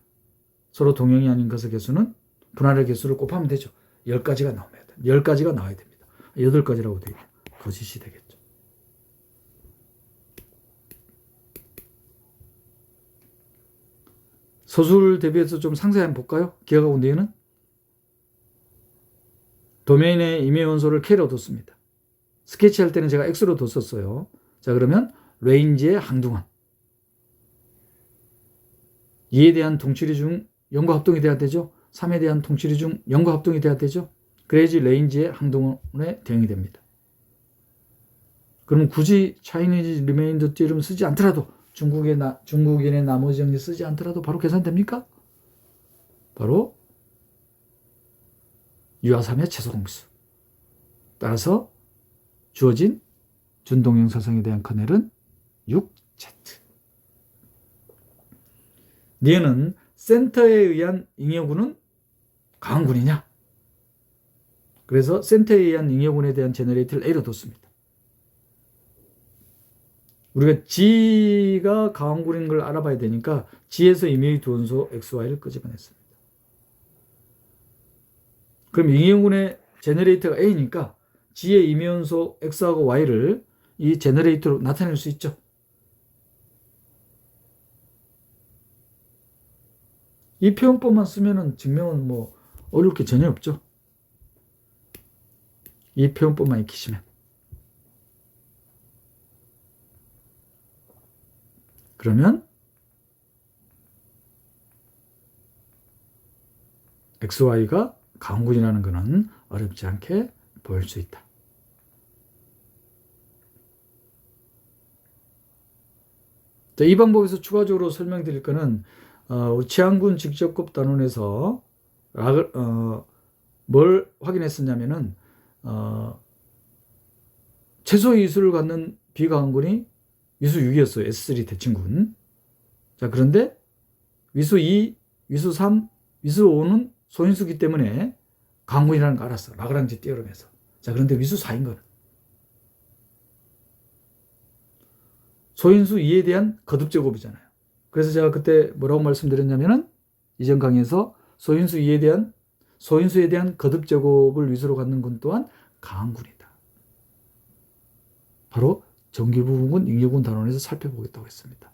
서로 동형이 아닌 것의 개수는 분할의 개수를 곱하면 되죠. 10가지가 나옵니다. 10가지가 나와야 됩니다. 8가지라고 되어 있네요. 거짓이 되겠죠. 서술 대비해서 좀 상세히 한번 볼까요? 기하가고 내에는 도메인의 임의원소를 K로 뒀습니다. 스케치할 때는 제가 X로 뒀었어요. 자, 그러면 레인지의 항등원. 2에 대한 동치리 중 0과 합동이 돼야 되죠. 3에 대한 동치리 중 0과 합동이 돼야 되죠. 그래야지 레인지의 항등원에 대응이 됩니다. 그럼 굳이 차이니즈 리메인더 띠름 쓰지 않더라도 중국인의 나머지 정리 쓰지 않더라도 바로 계산됩니까? 바로 유아3의 최소공수. 따라서 주어진 준동형 사성에 대한 커넬은 6Z. 니은은 센터에 의한 잉여군은 강군이냐? 그래서 센터에 의한 잉여군에 대한 제너레이터를 A로 뒀습니다. 우리가 G가 강군인 걸 알아봐야 되니까 G에서 임의의 두 원소 XY를 끄집어냈습니다. 그럼 잉여군의 제너레이터가 A니까 G의 임의원소 X하고 Y를 이 제너레이터로 나타낼 수 있죠. 이 표현법만 쓰면은 증명은 뭐 어려울 게 전혀 없죠. 이 표현법만 익히시면. 그러면 XY가 강군이라는 것은 어렵지 않게 보일 수 있다. 자, 이 방법에서 추가적으로 설명드릴 것은 치안군 직접급 단원에서 뭘 확인했었냐면은 최소의 위수를 갖는 비강군이 위수 6이었어요. S3 대칭군. 자, 그런데 위수 2, 위수 3, 위수 5는 소인수기 때문에 강군이라는 거 알았어. 라그랑지 띠어럼에서. 자, 그런데 위수 4인 거는 소인수 2에 대한 거듭제곱이잖아요. 그래서 제가 그때 뭐라고 말씀드렸냐면은 이전 강의에서 소인수에 대한 거듭제곱을 위수로 갖는 군 또한 강한 군이다. 바로 정규부분군 잉여군 단원에서 살펴보겠다고 했습니다.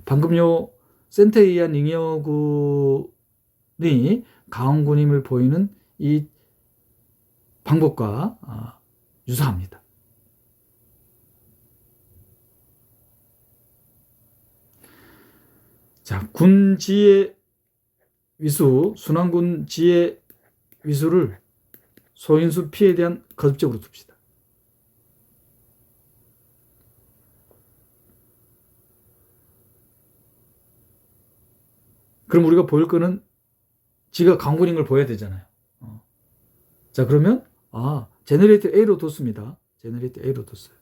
방금 요 센터에 의한 잉여군이 강한 군임을 보이는 이 방법과 유사합니다. 자, 군지의 위수, 순환군 지의 위수를 소인수 P에 대한 거듭적으로 둡시다. 그럼 우리가 보일 거는 지가 강군인 걸 보여야 되잖아요. 자, 그러면 제너레이터 A로 뒀습니다. 제너레이터 A로 뒀어요.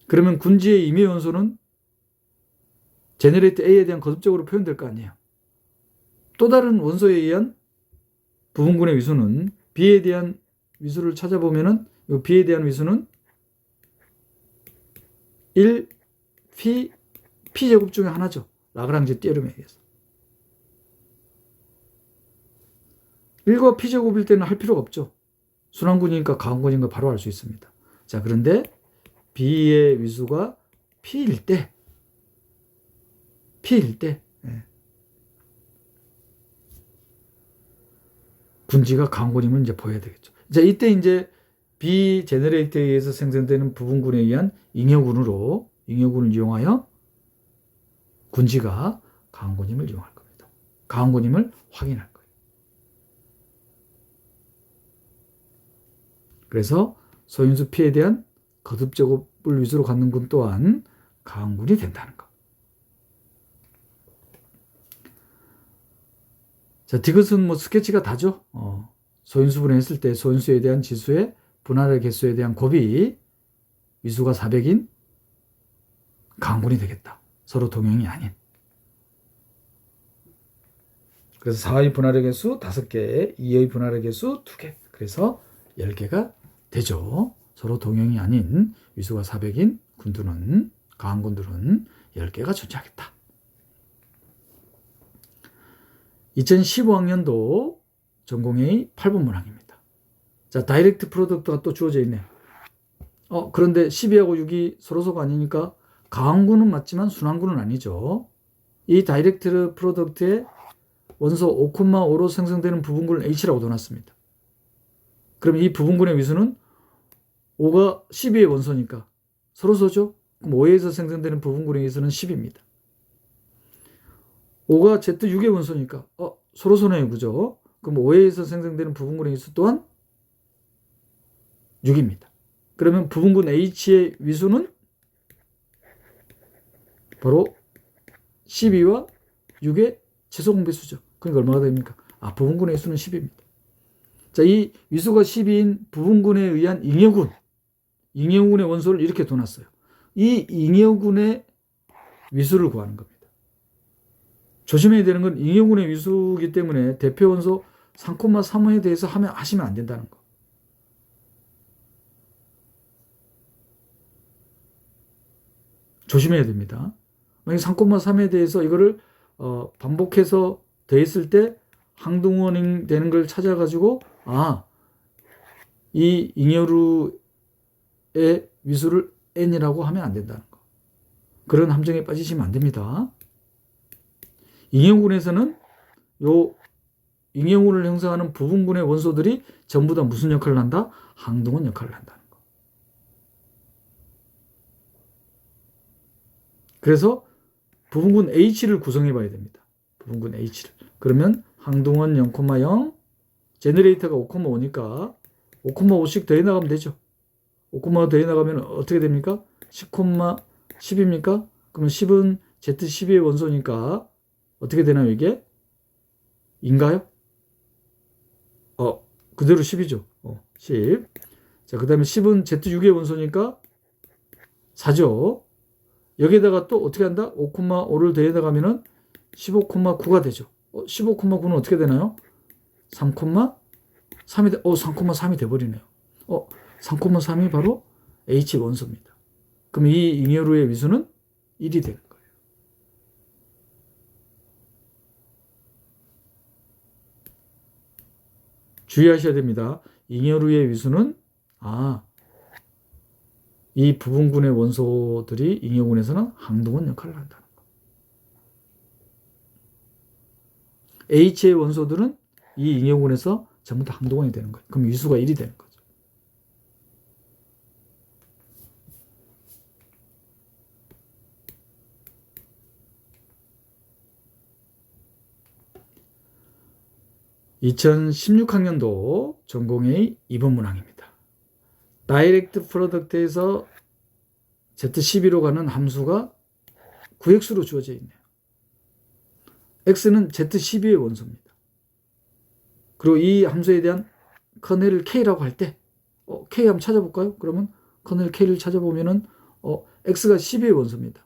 그러면 군지의 임의 원소는 제너레이터 A에 대한 거듭적으로 표현될 거 아니에요. 또 다른 원소에 의한 부분군의 위수는 B에 대한 위수를 찾아보면은 이 B에 대한 위수는 1, P제곱 중에 하나죠. 라그랑지 띠어름에 의해서. 1과 P제곱일 때는 할 필요가 없죠. 순환군이니까 가운군인 걸 바로 알 수 있습니다. 자, 그런데 B의 위수가 P일 때 군지가 강군임을 이제 보여야 되겠죠. 자, 이때 이제 B 제너레이터에 의해서 생성되는 부분군에 의한 잉여군을 이용하여 군지가 강군임을 이용할 겁니다. 강군임을 확인할 거예요. 그래서 소인수 P에 대한 거듭제곱을 위주로 갖는 군 또한 강군이 된다는 것. 자, 디귿은 뭐 스케치가 다죠. 소인수분해 했을 때 소인수에 대한 지수의 분할의 개수에 대한 곱이 위수가 400인 강군이 되겠다. 서로 동형이 아닌. 그래서 4의 분할의 개수 5개, 2의 분할의 개수 2개. 그래서 10개가 되죠. 서로 동형이 아닌 위수가 400인 군들은, 강군들은 10개가 존재하겠다. 2015학년도 전공의 8번 문항입니다. 자, 다이렉트 프로덕트가 또 주어져 있네요. 그런데 12하고 6이 서로서가 아니니까 가항구는 맞지만 순항구는 아니죠. 이 다이렉트 프로덕트의 원소 5,5로 생성되는 부분군을 H라고 둬놨습니다. 그럼 이 부분군의 위수는 5가 12의 원소니까 서로서죠. 그럼 5에서 생성되는 부분군의 위수는 10입니다. 5가 Z6의 원소니까 서로서네요. 그죠? 그럼 5에서 생성되는 부분군의 위수 또한 6입니다. 그러면 부분군 H의 위수는 바로 12와 6의 최소공배수죠. 그러니까 얼마가 됩니까? 부분군의 수는 10입니다. 자, 이 위수가 10인 부분군에 의한 잉여군의 원소를 이렇게 둬놨어요. 이 잉여군의 위수를 구하는 겁니다. 조심해야 되는 건 잉여군의 위수이기 때문에 대표 원소 3,3에 대해서 하시면 안 된다는 거. 조심해야 됩니다. 만약 3,3에 대해서 이거를 반복해서 더했을 때 항등원이 되는 걸 찾아가지고 이 잉여루의 위수를 n이라고 하면 안 된다는 거. 그런 함정에 빠지시면 안 됩니다. 잉여군에서는 요 잉여군을 형성하는 부분군의 원소들이 전부 다 무슨 역할을 한다? 항등원 역할을 한다는 거. 그래서 부분군 H를 구성해 봐야 됩니다. 부분군 H를. 그러면 항등원 0,0, 제너레이터가 5,5니까 5,5씩 더해 나가면 되죠. 5,5 더해 나가면 어떻게 됩니까? 10,10입니까? 그러면 10은 Z12의 원소니까 어떻게 되나요, 이게? 인가요? 그대로 10이죠. 10. 자, 그 다음에 10은 Z6의 원소니까 4죠. 여기에다가 또 어떻게 한다? 5,5를 더해 나가면은 15,9가 되죠. 15,9는 어떻게 되나요? 3,3이 3,3이 돼버리네요. 3,3이 바로 H 원소입니다. 그럼 이 잉여루의 위수는 1이 되는 거예요. 주의하셔야 됩니다. 잉여루의 위수는 이 부분군의 원소들이 잉여군에서는 항등원 역할을 한다는 거. H의 원소들은 이 잉여군에서 전부 다 항등원이 되는 거예요. 그럼 위수가 1이 되는 거죠. (2016학년도) 전공의 2번 문항입니다. 다이렉트 프로덕트에서 Z12로 가는 함수가 9x로 주어져 있네요. x는 Z12의 원소입니다. 그리고 이 함수에 대한 커넬을 k라고 할 때 k 한번 찾아볼까요? 그러면 커넬 k를 찾아보면은 x가 12의 원소입니다.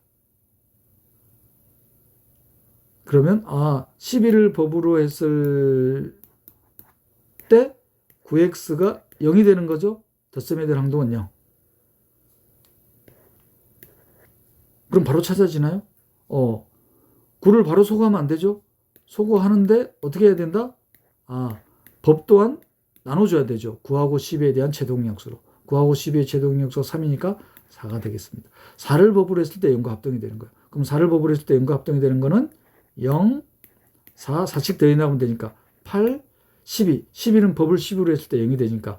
그러면 12를 법으로 했을 때 9x가 0이 되는 거죠. 덧셈에 대한 항등은 0. 그럼 바로 찾아지나요? 9를 바로 소거하면 안 되죠. 소거하는데 어떻게 해야 된다? 법 또한 나눠줘야 되죠. 9하고 10에 대한 제동약수로. 9하고 10의 제동약수가 3이니까 4가 되겠습니다. 4를 법으로 했을 때 0과 합동이 되는 거예요. 그럼 4를 법으로 했을 때 0과 합동이 되는 거는 0, 4, 4씩 더해 나가면 되니까 8, 12. 12는 법을 10으로 했을 때 0이 되니까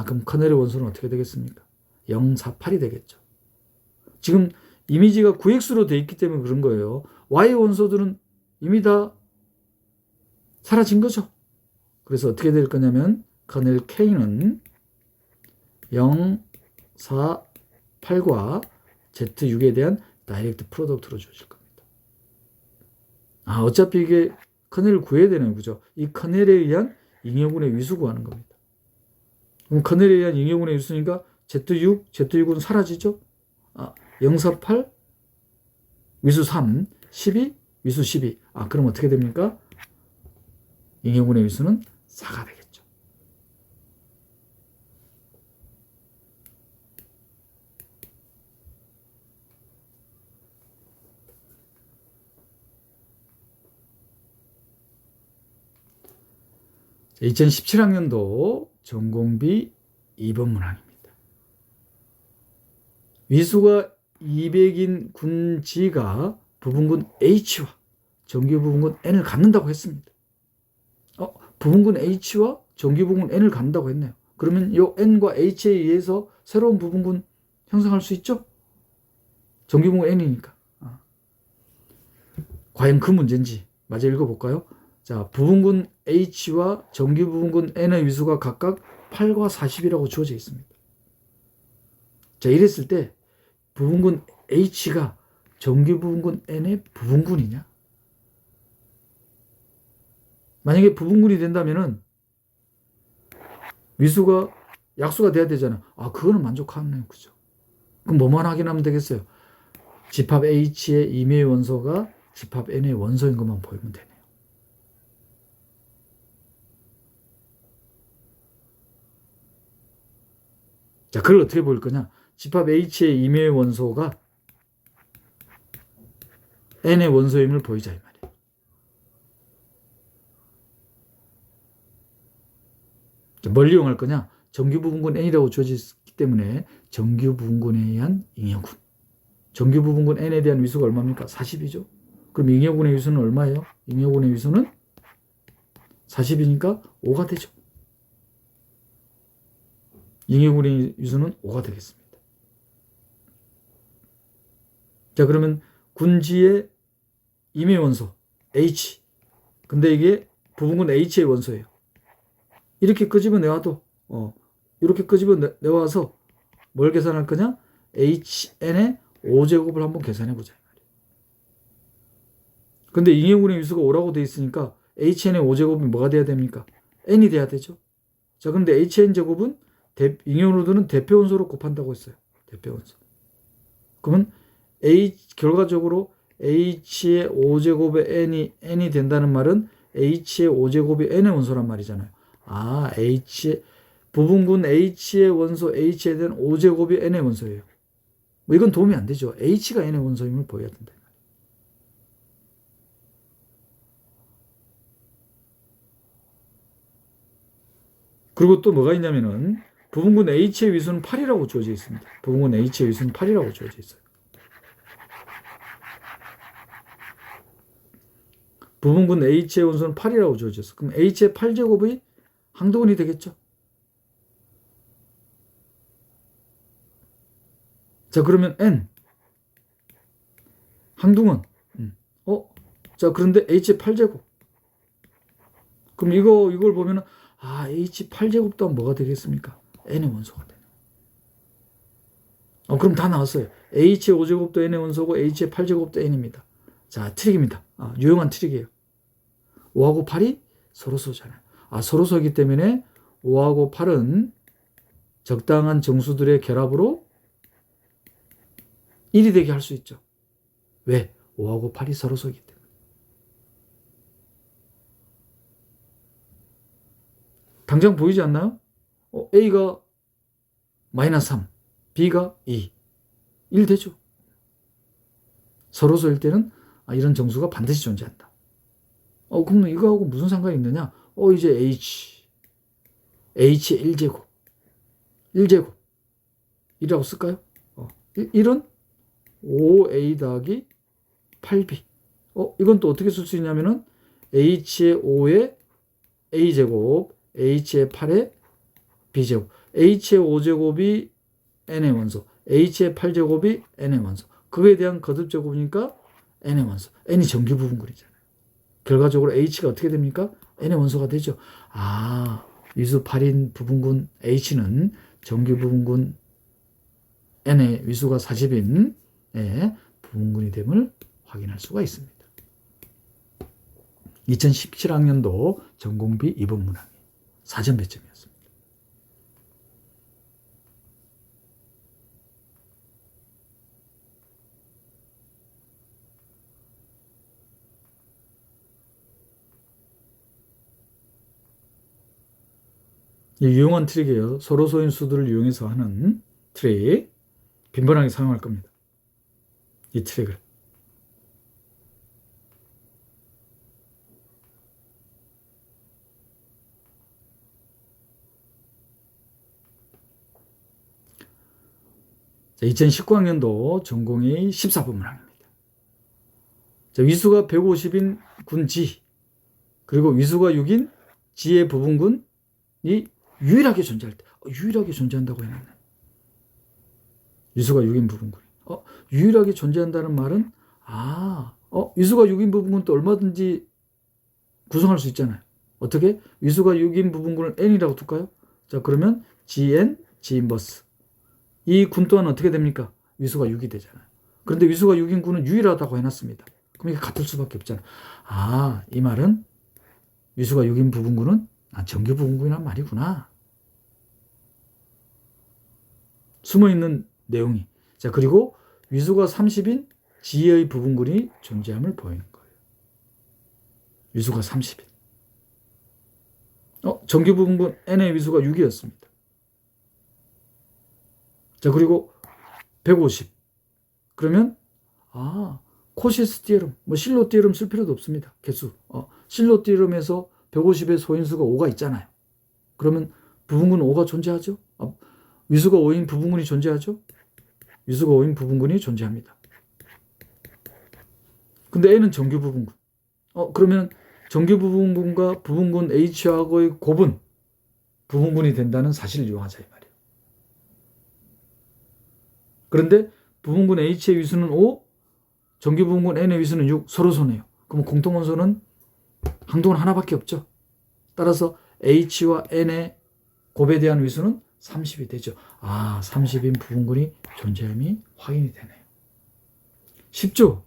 그럼 커넬의 원소는 어떻게 되겠습니까? 0, 4, 8이 되겠죠. 지금 이미지가 9x로 되어 있기 때문에 그런 거예요. y 원소들은 이미 다 사라진 거죠. 그래서 어떻게 될 거냐면 커넬 k는 0, 4, 8과 Z6에 대한 다이렉트 프로덕트로 주어질 겁니다. 어차피 이게 커넬을 구해야 되는 거죠. 이 커넬에 의한 잉여군의 위수 구하는 겁니다. 그럼 커넬에 의한 잉여군의 위수니까 Z6은 사라지죠. 0, 4, 8 위수 3, 12 위수 12. 그럼 어떻게 됩니까? 잉여군의 위수는 4가 되겠죠. 2017학년도 전공비 2번 문항입니다. 위수가 200인 군지가 부분군 H와 정규 부분군 N을 갖는다고 했습니다. 부분군 H와 정규 부분군 N을 갖는다고 했네요. 그러면 이 N과 H에 의해서 새로운 부분군 형성할 수 있죠? 정규 부분군 N이니까. 과연 그 문제인지 마저 읽어볼까요? 자, 부분군 H와 정규 부분군 N의 위수가 각각 8과 40이라고 주어져 있습니다. 자, 이랬을 때 부분군 H가 정규 부분군 N의 부분군이냐? 만약에 부분군이 된다면은 위수가 약수가 돼야 되잖아. 그거는 만족하네요. 그죠? 그럼 뭐만 확인하면 되겠어요? 집합 H의 임의의 원소가 집합 N의 원소인 것만 보이면 되네요. 자, 그걸 어떻게 보일 거냐? 집합 H의 임의의 원소가 N의 원소임을 보이자 이 말이에요. 자, 뭘 이용할 거냐? 정규 부분군 N이라고 주어져 있기 때문에 정규 부분군에 의한 잉여군. 정규 부분군 N에 대한 위수가 얼마입니까? 40이죠. 그럼 잉여군의 위수는 얼마예요? 잉여군의 위수는 40이니까 5가 되죠. 잉여군의 위수는 5가 되겠습니다. 자, 그러면 군지의 임의 원소 H. 근데 이게 부분군 H의 원소예요. 이렇게 끄집어 내와도 이렇게 끄집어 내와서 뭘 계산할 거냐? HN의 5제곱을 한번 계산해 보자. 근데 잉여군의 위수가 5라고 돼 있으니까 HN의 5제곱이 뭐가 돼야 됩니까? N이 돼야 되죠. 자, 그런데 HN 제곱은 잉여로드는 대표 원소로 곱한다고 했어요. 대표 원소. 그러면 결과적으로 H의 5제곱의 N이 된다는 말은 H의 5제곱이 N의 원소란 말이잖아요. 부분군 H의 원소 H에 대한 5제곱이 N의 원소예요. 이건 도움이 안 되죠. H가 N의 원소임을 보여야 된다. 그리고 또 뭐가 있냐면은 부분군 H의 위수는 8이라고 주어져 있습니다. 부분군 H의 위수는 8이라고 주어져 있어요. 부분군 H의 원소는 8이라고 주어져 있어요. 그럼 H의 8제곱이 항도근이 되겠죠. 자, 그러면 N 항둥은 자, 그런데 H의 8제곱. 그럼 이걸 보면은 H 8제곱 또한 뭐가 되겠습니까? N의 원소가 되네. 그럼 다 나왔어요. H의 5제곱도 N의 원소고 H의 8제곱도 N입니다. 자, 트릭입니다. 유용한 트릭이에요. 5하고 8이 서로소잖아요. 서로소이기 때문에 5하고 8은 적당한 정수들의 결합으로 1이 되게 할 수 있죠. 왜? 5하고 8이 서로소이기 때문에. 당장 보이지 않나요? A가 마이너스 3, B가 2. 1 되죠. 서로소일 때는 이런 정수가 반드시 존재한다. 그럼 이거하고 무슨 상관이 있느냐? 이제 H의 1제곱. 1제곱. 1이라고 쓸까요? 1은 5A 더하기 8B. 이건 또 어떻게 쓸 수 있냐면은 H의 5의 A제곱, H의 8의 B제곱. H의 5제곱이 N의 원소, H의 8제곱이 N의 원소. 그거에 대한 거듭제곱이니까 N의 원소. N이 정규 부분군이잖아요. 결과적으로 H가 어떻게 됩니까? N의 원소가 되죠. 위수 8인 부분군 H는 정규 부분군 N의 위수가 40인 부분군이 됨을 확인할 수가 있습니다. 2017학년도 전공비 2번 문항 4점 배점이었습니다. 유용한 트릭이에요. 서로소인 수들을 이용해서 하는 트릭. 빈번하게 사용할 겁니다. 이 트릭을. 자, 2019학년도 전공의 14번 문항입니다. 자, 위수가 150인 군 G, 그리고 위수가 6인 G의 부분군이 유일하게 존재할 때, 유일하게 존재한다고 해놨네. 위수가 6인 부분군. 유일하게 존재한다는 말은, 위수가 6인 부분군 또 얼마든지 구성할 수 있잖아요. 어떻게? 위수가 6인 부분군을 N이라고 둘까요? 자, 그러면 GN, G 인버스. 이 군 또한 어떻게 됩니까? 위수가 6이 되잖아요. 그런데 위수가 6인 군은 유일하다고 해놨습니다. 그럼 이게 같을 수밖에 없잖아요. 이 말은 위수가 6인 부분군은 정규 부분군이란 말이구나. 숨어있는 내용이. 자, 그리고 위수가 30인 G의 부분군이 존재함을 보이는 거예요. 위수가 30인. 정규 부분군 N의 위수가 6이었습니다. 자, 그리고 150. 그러면 코시스 띠에럼, 실로 띠에럼 쓸 필요도 없습니다. 개수. 실로 띠에럼에서 150의 소인수가 5가 있잖아요. 그러면 부분군 5가 존재하죠? 위수가 5인 부분군이 존재하죠? 위수가 5인 부분군이 존재합니다. 근데 N은 정규 부분군. 그러면 정규 부분군과 부분군 H하고의 곱은 부분군이 된다는 사실을 이용하자 이 말이에요. 그런데 부분군 H의 위수는 5, 정규 부분군 N의 위수는 6, 서로 손해요. 그럼 공통원소는 항동은 하나밖에 없죠. 따라서 H와 N의 곱에 대한 위수는 30이 되죠. 30인 부분군이 존재함이 확인이 되네요. 쉽죠?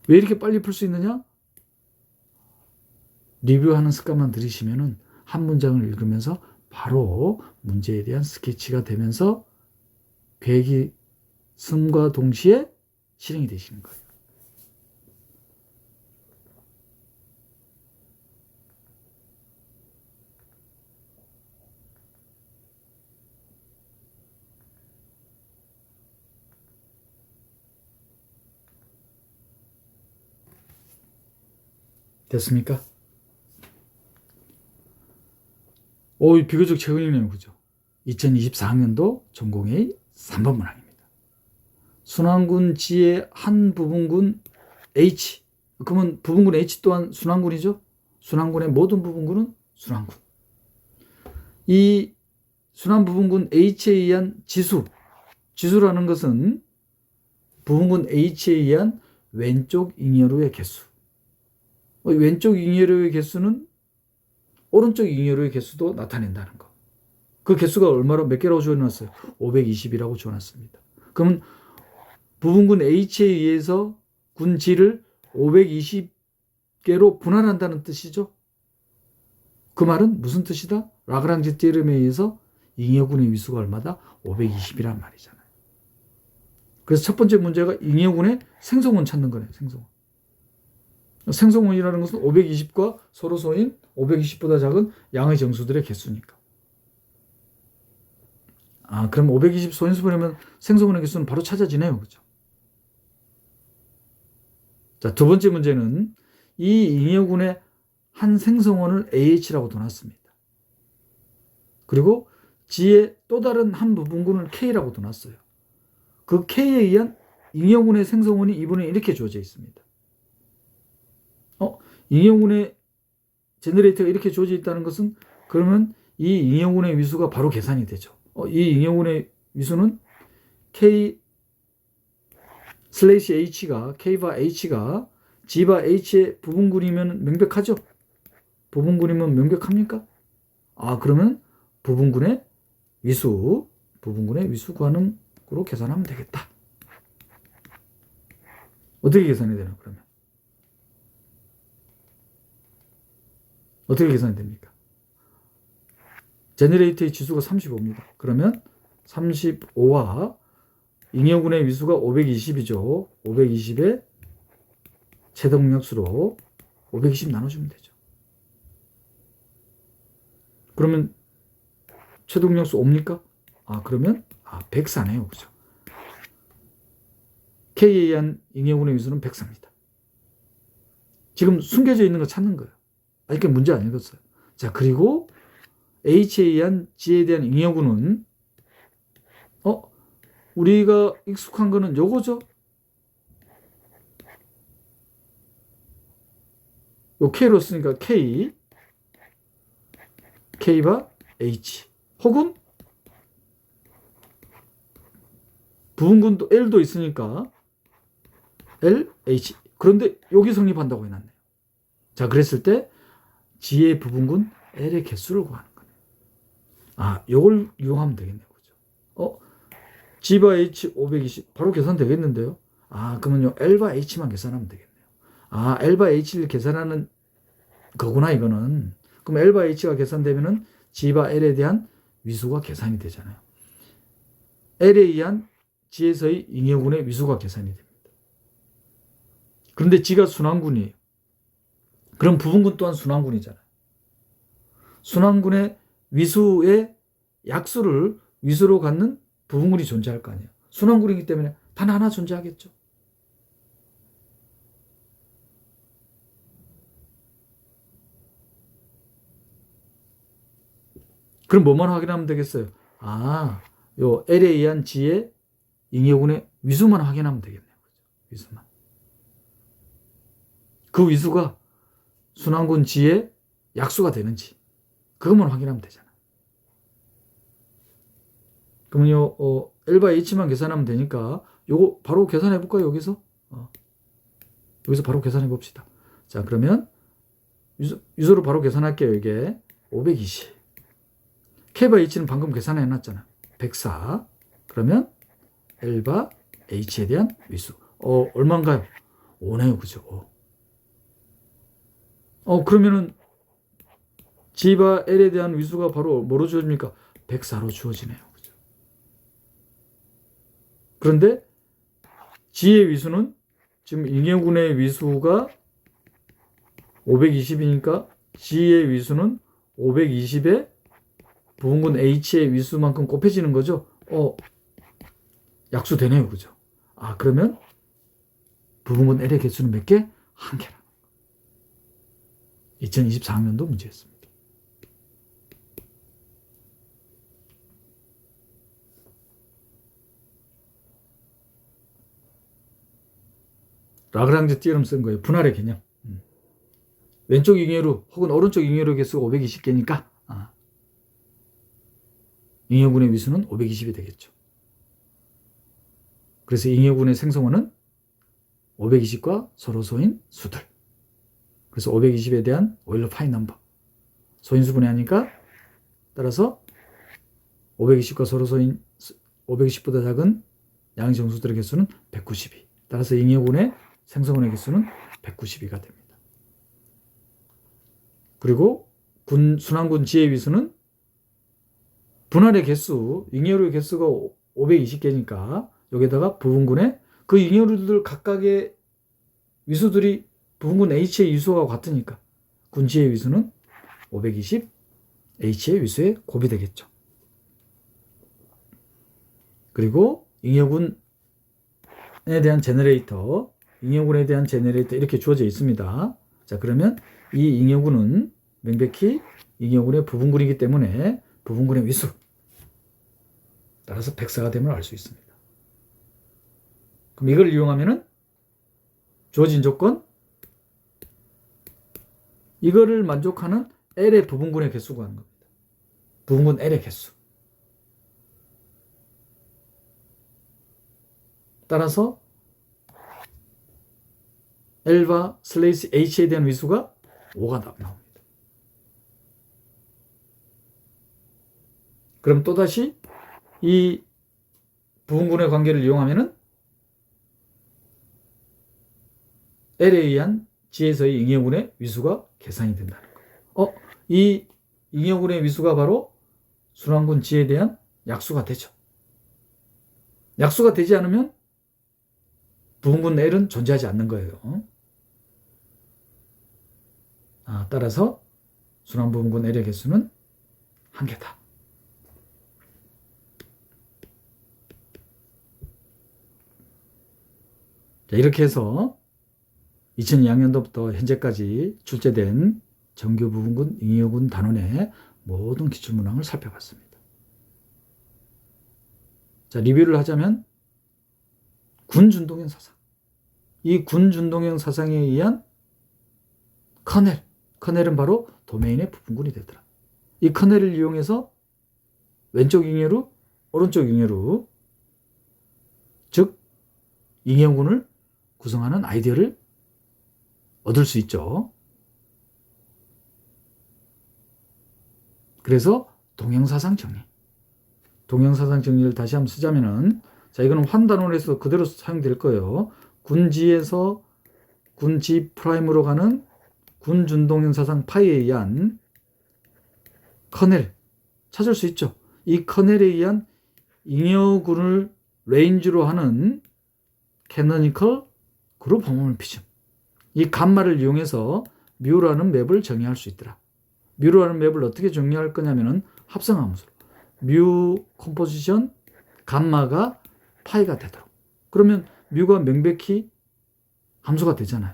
왜 이렇게 빨리 풀 수 있느냐? 리뷰하는 습관만 들이시면은 한 문장을 읽으면서 바로 문제에 대한 스케치가 되면서 계획이 승과 동시에 실행이 되시는 거예요. 됐습니까? 비교적 최근이네요. 그죠? 2024학년도 전공의 3번 문항입니다. 순환군 G의 한 부분군 H. 그러면 부분군 H 또한 순환군이죠? 순환군의 모든 부분군은 순환군. 이 순환 부분군 H에 의한 지수. 지수라는 것은 부분군 H에 의한 왼쪽 잉여로의 개수. 왼쪽 잉여로의 개수는 오른쪽 잉여로의 개수도 나타낸다는 거. 그 개수가 몇 개라고 주어놨어요? 520이라고 주어놨습니다. 그러면 부분군 H에 의해서 군 G를 520개로 분할한다는 뜻이죠. 그 말은 무슨 뜻이다? 라그랑지 띠에름에 의해서 잉여군의 위수가 얼마다? 520이란 말이잖아요. 그래서 첫 번째 문제가 잉여군의 생성원 찾는 거네요. 생성원이라는 것은 520과 서로 소인 520보다 작은 양의 정수들의 개수니까. 그럼 520 소인수 보내면 생성원의 개수는 바로 찾아지네요. 그죠? 자, 두 번째 문제는 이 잉여군의 한 생성원을 AH라고 둬놨습니다. 그리고 G의 또 다른 한 부분군을 K라고 둬놨어요. 그 K에 의한 잉여군의 생성원이 이번에 이렇게 주어져 있습니다. 잉여군의 제너레이터가 이렇게 주어져 있다는 것은 그러면 이 잉여군의 위수가 바로 계산이 되죠. 이 잉여군의 위수는 K/H가 K와 H가 G와 H의 부분군이면 명백하죠? 부분군이면 명백합니까? 그러면 부분군의 위수 구하는으로 계산하면 되겠다. 어떻게 계산이 되나요, 그러면? 어떻게 계산이 됩니까? 제너레이터의 지수가 35입니다. 그러면 35와 잉여군의 위수가 520이죠. 520에 최대공약수로 520 나눠주면 되죠. 그러면 최대공약수 5입니까? 그러면 104네요. 그죠? K에 의한 잉여군의 위수는 104입니다. 지금 숨겨져 있는 거 찾는 거예요. 이렇게 문제 안 읽었어요. 자, 그리고 H에 의한 G에 대한 잉여군은 우리가 익숙한 거는 요거죠. 요 K로 쓰니까 K바 H 혹은 부분근도 L도 있으니까 LH. 그런데 여기 성립한다고 해놨네요. 자, 그랬을 때 G의 부분근 L의 개수를 구하는 거네요. 요걸 이용하면 되겠네요. 그죠? G바 H 520 바로 계산되겠는데요. 그러면요 L바 H만 계산하면 되겠네요. L바 H를 계산하는 거구나 이거는. 그럼 L바 H가 계산되면은 G바 L에 대한 위수가 계산이 되잖아요. L에 의한 G에서의 잉여군의 위수가 계산이 됩니다. 그런데 G가 순환군이에요. 그럼 부분군 또한 순환군이잖아요. 순환군의 위수의 약수를 위수로 갖는 부분군이 존재할 거 아니에요. 순환군이기 때문에 단 하나 존재하겠죠. 그럼 뭐만 확인하면 되겠어요? 요 L에 의한 G의 잉여군의 위수만 확인하면 되겠네요. 위수만. 그 위수가 순환군 G의 약수가 되는지 그것만 확인하면 되잖아. 그러면요 L바 H만 계산하면 되니까 요거 바로 계산해 볼까요? 여기서 바로 계산해 봅시다. 자, 그러면 위수로 바로 계산할게요. 이게 520. K바 H는 방금 계산해 놨잖아. 104. 그러면 L바 H에 대한 위수 얼마인가요? 5네요. 그죠? 그러면은 G바 L에 대한 위수가 바로 뭐로 주어집니까? 104로 주어지네요. 그죠? 그런데 G의 위수는 지금 잉여군의 위수가 520이니까 G의 위수는 520에 부분군 H의 위수만큼 곱해지는 거죠. 약수되네요. 그죠? 그러면 부분군 L의 개수는 몇 개? 1개라. 2024학년도 문제였습니다. 라그랑지 띠어럼 쓴 거예요. 분할의 개념. 왼쪽 잉여로 혹은 오른쪽 잉여로 개수가 520개니까 잉여군의 위수는 520이 되겠죠. 그래서 잉여군의 생성원은 520과 서로소인 수들. 그래서 520에 대한 오일러 파이 넘버. 소인수분해 하니까 따라서 520과 서로소인 520보다 작은 양의정수들의 개수는 192. 따라서 잉여군의 생성원의 개수는 192가 됩니다. 그리고 순환군 G의 위수는 분할의 개수, 잉여류의 개수가 520개니까 여기다가 부분군의 그 잉여류들 각각의 위수들이 부분군 H의 위수가 같으니까 군 G의 위수는 520 H의 위수에 곱이 되겠죠. 그리고 잉여군에 대한 제너레이터, 잉여군에 대한 제너레이터 이렇게 주어져 있습니다. 자, 그러면 이 잉여군은 명백히 잉여군의 부분군이기 때문에 부분군의 위수 따라서 104가 됨을 알 수 있습니다. 그럼 이걸 이용하면은 주어진 조건 이거를 만족하는 L의 부분군의 개수가 하는 겁니다. 부분군 L의 개수. 따라서 L과 슬레이스 H에 대한 위수가 5가 나옵니다. 그럼 또다시 이 부분군의 관계를 이용하면은 L에 의한 G에서의 잉여군의 위수가 계산이 된다는 거예요. 이 잉여군의 위수가 바로 순환군 G에 대한 약수가 되죠. 약수가 되지 않으면 부분군 L은 존재하지 않는 거예요. 따라서 순환부분군 L의 개수는 1개다. 자, 이렇게 해서 2002학년도부터 현재까지 출제된 정규 부분군 잉여군 단원의 모든 기출문항을 살펴봤습니다. 자, 리뷰를 하자면 군준동형 사상. 이 군준동형 사상에 의한 커넬은 바로 도메인의 부분군이 되더라. 이 커넬을 이용해서 왼쪽 잉여루, 오른쪽 잉여루, 즉 잉여군을 구성하는 아이디어를 얻을 수 있죠. 그래서 동형사상 정리. 동형사상 정리를 다시 한번 쓰자면은, 자, 이거는 환단원에서 그대로 사용될 거예요. 군지에서 군지 프라임으로 가는 군준동형 사상 파이에 의한 커넬 찾을 수 있죠. 이 커넬에 의한 잉여군을 레인지로 하는 캐노니컬 그룹 호모모피즘. 이 감마를 이용해서 뮤라는 맵을 정의할 수 있더라. 뮤라는 맵을 어떻게 정의할 거냐면은 합성함수로 뮤 컴포지션 감마가 파이가 되도록. 그러면 뮤가 명백히 함수가 되잖아요.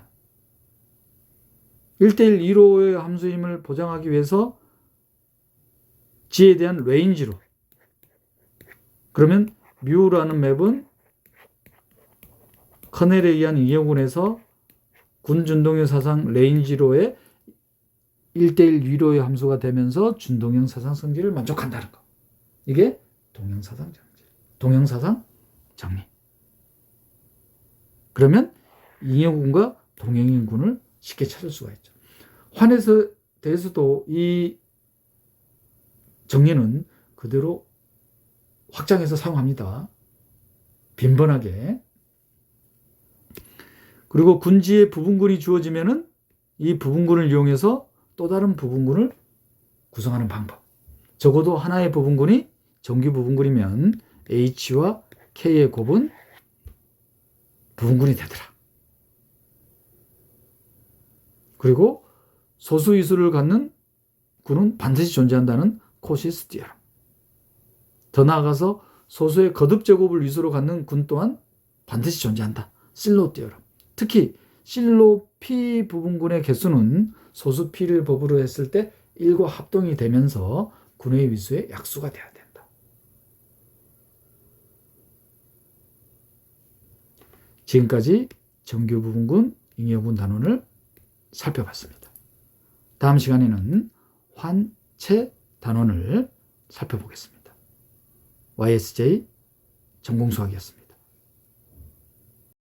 1대1 2로의 함수임을 보장하기 위해서 G에 대한 레인지로. 그러면 뮤라는 맵은 커넬에 의한 잉여군에서 군준동형 사상 레인지로의 1대1 위로의 함수가 되면서 준동형 사상 성질을 만족한다는 거. 이게 동형사상 정리. 동형사상 정리. 그러면 잉여군과 동형인군을 쉽게 찾을 수가 있죠. 환에서 대해서도 이 정리는 그대로 확장해서 사용합니다. 빈번하게. 그리고 군지의 부분군이 주어지면은 이 부분군을 이용해서 또 다른 부분군을 구성하는 방법. 적어도 하나의 부분군이 정규 부분군이면 H와 K의 곱은 부분군이 되더라. 그리고 소수 이수를 갖는 군은 반드시 존재한다는 코시스 디어럼. 더 나아가서 소수의 거듭 제곱을 위수로 갖는 군 또한 반드시 존재한다. 실로 디어럼. 특히 실로 P 부분군의 개수는 소수 P를 법으로 했을 때 1과 합동이 되면서 군의 위수의 약수가 되어야 된다. 지금까지 정규 부분군, 잉여군 단원을 살펴봤습니다. 다음 시간에는 환체 단원을 살펴보겠습니다. YSJ 전공수학이었습니다.